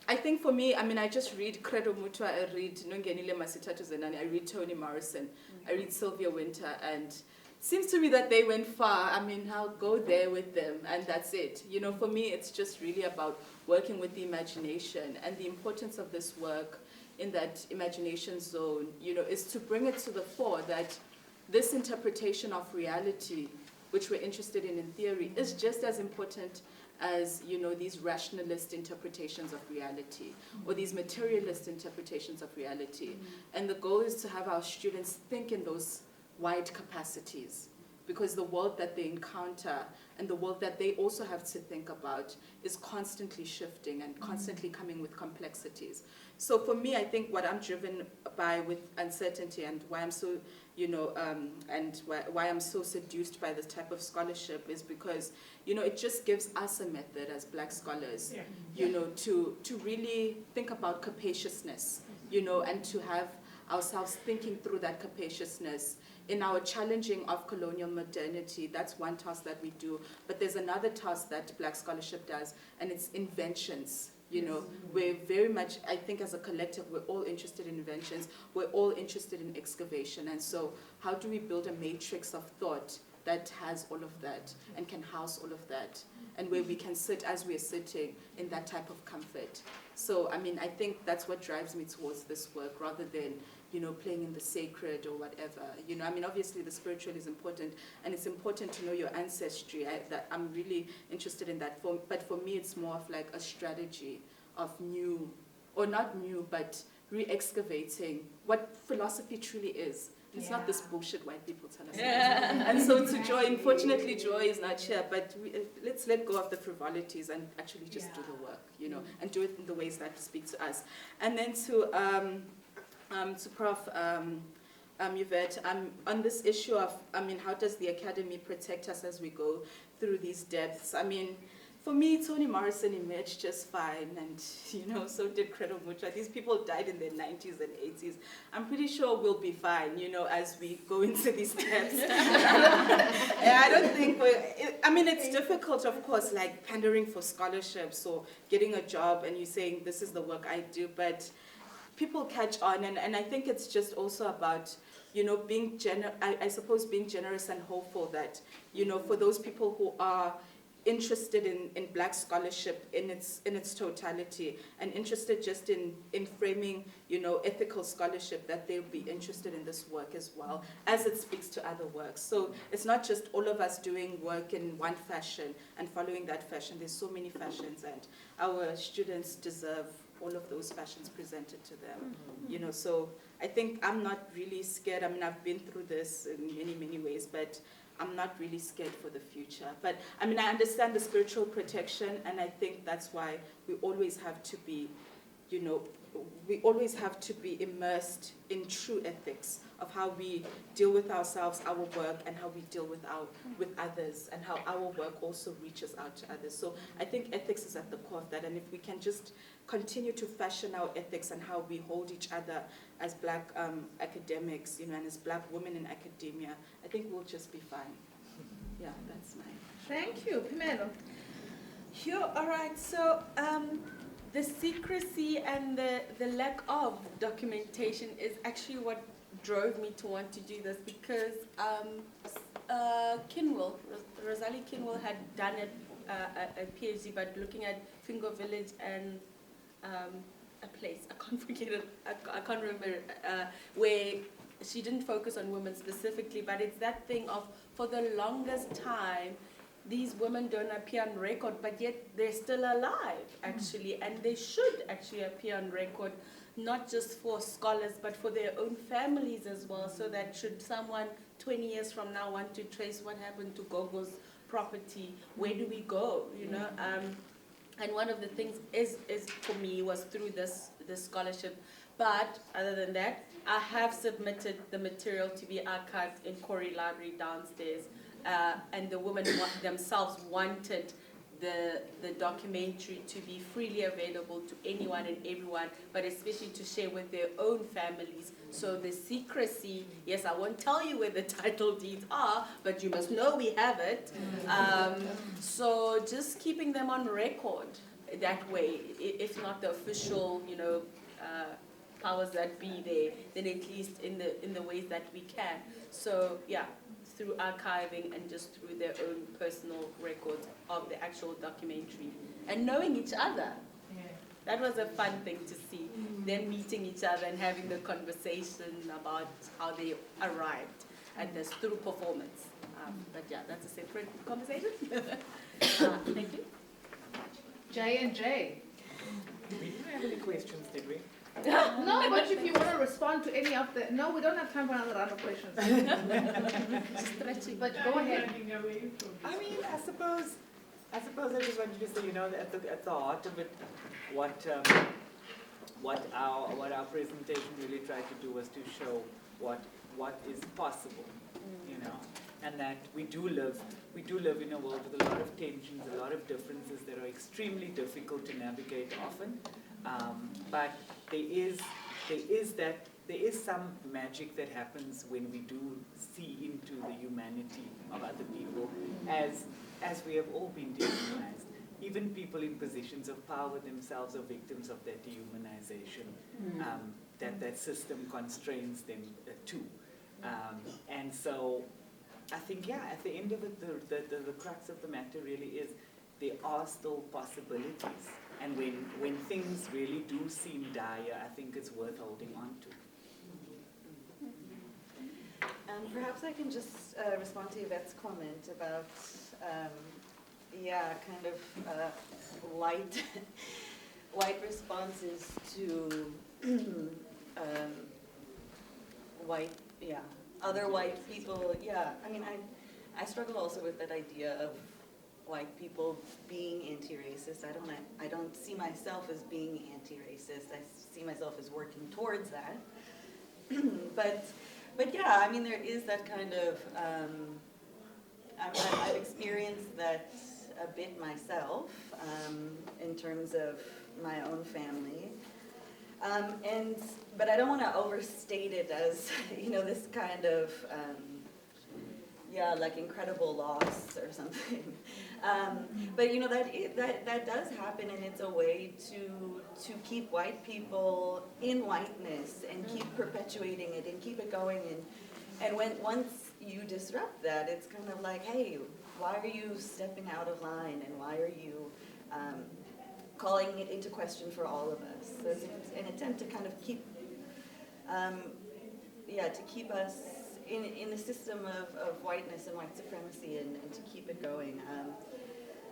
I think for me, I mean, I just read Credo Mutwa, I read Nongenile Masitatu Zenani, I read Toni Morrison, I read Sylvia Wynter, and it seems to me that they went far. I mean, I'll go there with them, and that's it. For me, it's just really about working with the imagination, and the importance of this work in that imagination zone, is to bring it to the fore that this interpretation of reality, which we're interested in theory, is just as important as these rationalist interpretations of reality or these materialist interpretations of reality. And the goal is to have our students think in those wide capacities, because the world that they encounter and the world that they also have to think about is constantly shifting and constantly coming with complexities. So for me, I think what I'm driven by with uncertainty, and why I'm so, why I'm so seduced by this type of scholarship, is because, it just gives us a method as Black scholars, to really think about capaciousness, and to have ourselves thinking through that capaciousness in our challenging of colonial modernity. That's one task that we do, but there's another task that Black scholarship does, and it's inventions. We're very much, I think as a collective, we're all interested in inventions, we're all interested in excavation, and so how do we build a matrix of thought that has all of that and can house all of that, and where we can sit as we're sitting in that type of comfort. So, I mean, I think that's what drives me towards this work, rather than playing in the sacred or whatever. I mean, obviously the spiritual is important, and it's important to know your ancestry. I'm really interested in that. But for me, it's more of like a strategy of new, or not new, but re-excavating what philosophy truly is. It's not this bullshit white people tell us. And so to Joy, unfortunately Joy is not here, but let's let go of the frivolities and actually just do the work, and do it in the ways that speak to us. And then to Prof. Yvette, on this issue of, how does the academy protect us as we go through these depths? I mean, for me, Toni Morrison emerged just fine, and so did Credo Mutwa. These people died in their 90s and 80s. I'm pretty sure we'll be fine, as we go into these depths. I don't think it's difficult, of course, like pandering for scholarships or getting a job and you saying, this is the work I do, but people catch on, and I think it's just also about, being I suppose being generous and hopeful that, for those people who are interested in Black scholarship in its totality, and interested just in framing, ethical scholarship, that they'll be interested in this work as well, as it speaks to other works. So it's not just all of us doing work in one fashion and following that fashion. There's so many fashions, and our students deserve all of those fashions presented to them. So I think I'm not really scared. I mean, I've been through this in many, many ways, but I'm not really scared for the future. But I mean, I understand the spiritual protection, and I think that's why we always have to be, we always have to be immersed in true ethics of how we deal with ourselves, our work, and how we deal with others, and how our work also reaches out to others. So I think ethics is at the core of that, and if we can just continue to fashion our ethics and how we hold each other as Black academics, and as Black women in academia, I think we'll just be fine. Yeah, that's mine. Thank you. Phemelo. Sure, all right. So the secrecy and the lack of documentation is actually what drove me to want to do this, because Rosalie Kinwell had done a PhD, but looking at Fingo village and a place, I can't remember, where she didn't focus on women specifically, but it's that thing of, for the longest time, these women don't appear on record, but yet they're still alive, actually, and they should actually appear on record, not just for scholars, but for their own families as well, so that should someone 20 years from now want to trace what happened to Gogo's property, where do we go, and one of the things is for me was through this scholarship. But other than that, I have submitted the material to be archived in Corey Library downstairs, and the women themselves wanted the documentary to be freely available to anyone and everyone, but especially to share with their own families. So the secrecy, yes, I won't tell you where the title deeds are, but you must know we have it. So just keeping them on record that way, if not the official, powers that be there, then at least in the ways that we can. So yeah, through archiving and just through their own personal records of the actual documentary. And knowing each other. Yeah. That was a fun thing to see. Them meeting each other and having the conversation about how they arrived at this through performance. But yeah, that's a separate conversation. Thank you. J&J. We didn't have any questions, did we? No, but if you want to respond to any of the... No, we don't have time for another round of questions. But go ahead. I mean, I suppose I just wanted to say, at the heart of it, what our presentation really tried to do was to show what is possible, and that we do live in a world with a lot of tensions, a lot of differences that are extremely difficult to navigate often. But there is some magic that happens when we do see into the humanity of other people, as we have all been dehumanized. Even people in positions of power themselves are victims of that dehumanization that system constrains them to. And so I think, at the end of it, the crux of the matter really is there are still possibilities. And when things really do seem dire, I think it's worth holding on to. Perhaps I can just respond to Yvette's comment about, white responses to other white people. Yeah, I mean, I struggle also with that idea of white people being anti-racist. I don't see myself as being anti-racist. I see myself as working towards that. But yeah, I mean, there is that kind of, I've experienced that a bit myself in terms of my own family. But I don't want to overstate it as, this kind of, like incredible loss or something. But that does happen, and it's a way to keep white people in whiteness and keep perpetuating it and keep it going. And once you disrupt that, it's kind of like, hey, why are you stepping out of line, and why are you calling it into question for all of us? So it's an attempt to kind of keep, to keep us in the system of whiteness and white supremacy, and to keep it going.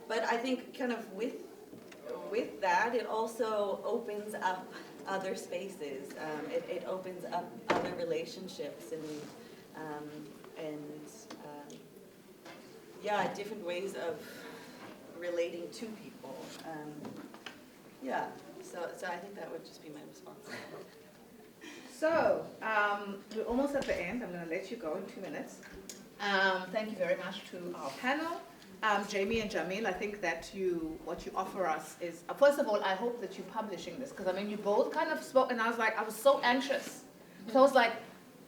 But I think kind of with that, it also opens up other spaces. It opens up other relationships and different ways of relating to people. So I think that would just be my response. So, we're almost at the end. I'm going to let you go in 2 minutes. Thank you very much to our panel. Jamie and Jamil, I think that what you offer us is, first of all, I hope that you're publishing this, because I mean, you both kind of spoke, and I was so anxious. So I was like,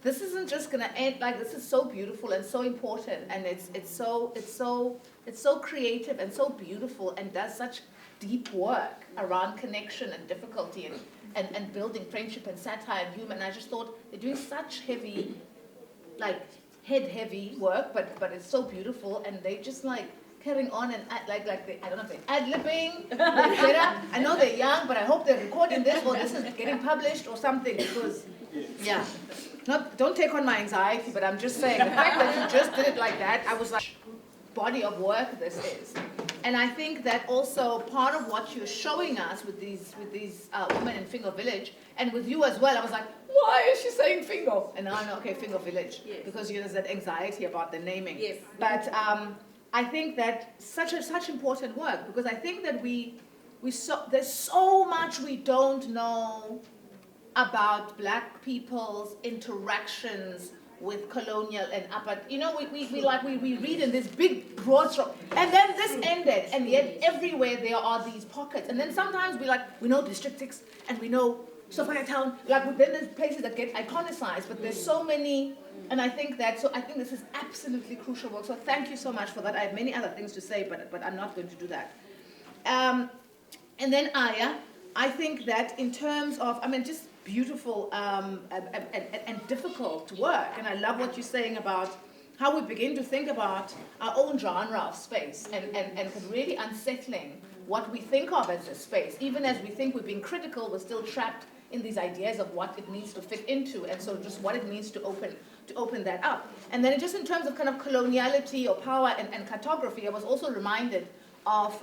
this isn't just going to end, this is so beautiful and so important, and it's so creative and so beautiful, and does such deep work around connection and difficulty and building friendship and satire and humor. And I just thought they're doing such heavy, head-heavy work, but it's so beautiful, and they just carrying on and I don't know if they're ad-libbing, I know they're young, but I hope they're recording this, or this is getting published or something, because, don't take on my anxiety, but I'm just saying, the fact that you just did it like that, I was like, body of work this is. And I think that also part of what you're showing us with these women in Fingo Village, and with you as well, I was like, why is she saying Fingo? And now I know, okay, Fingo Village, yes. Because there's that anxiety about the naming. Yes. But I think that such important work, because I think that there's so much we don't know about Black people's interactions with colonial and upper, you know, we read in this big broad stroke, and then this ended, and yet everywhere there are these pockets, and then sometimes we know District 6, and we know Sophia Town, then there's places that get iconicized, but there's so many, and I think this is absolutely crucial work, so thank you so much for that. I have many other things to say, but I'm not going to do that. And then Aya, I think that in terms of, just beautiful and difficult work, and I love what you're saying about how we begin to think about our own genre of space and really unsettling what we think of as a space. Even as we think we're being critical, we're still trapped in these ideas of what it needs to fit into, and so just what it needs to open that up. And then just in terms of kind of coloniality or power and cartography, I was also reminded of,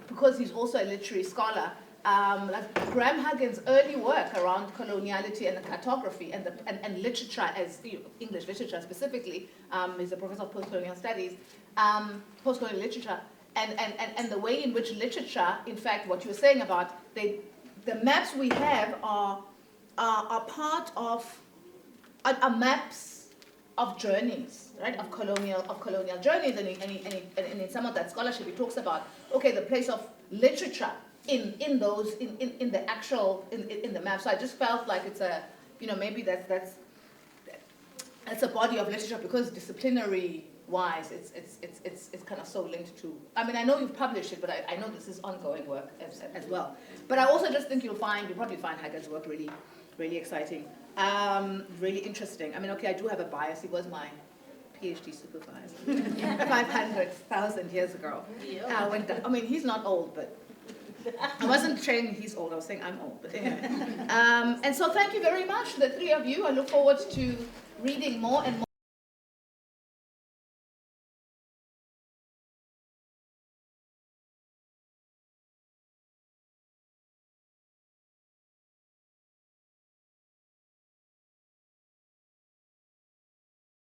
because he's also a literary scholar, like Graham Huggins' early work around coloniality and the cartography and literature, as English literature specifically. He's a professor of post-colonial studies, post-colonial literature, and the way in which literature, in fact, what you were saying about the maps we have are part of are maps of journeys, right? Of colonial journeys, and in some of that scholarship, he talks about the place of literature in the map. So I just felt like it's a, maybe that's a body of literature, because disciplinary wise, it's kind of so linked to. I know you've published it, but I know this is ongoing work as well. But I also just think you'll probably find Haggard's work really, really exciting, really interesting. I do have a bias. He was my PhD supervisor 500,000 years ago. He's not old, but I wasn't saying he's old. I was saying I'm old. But anyway. And so thank you very much, the three of you. I look forward to reading more and more.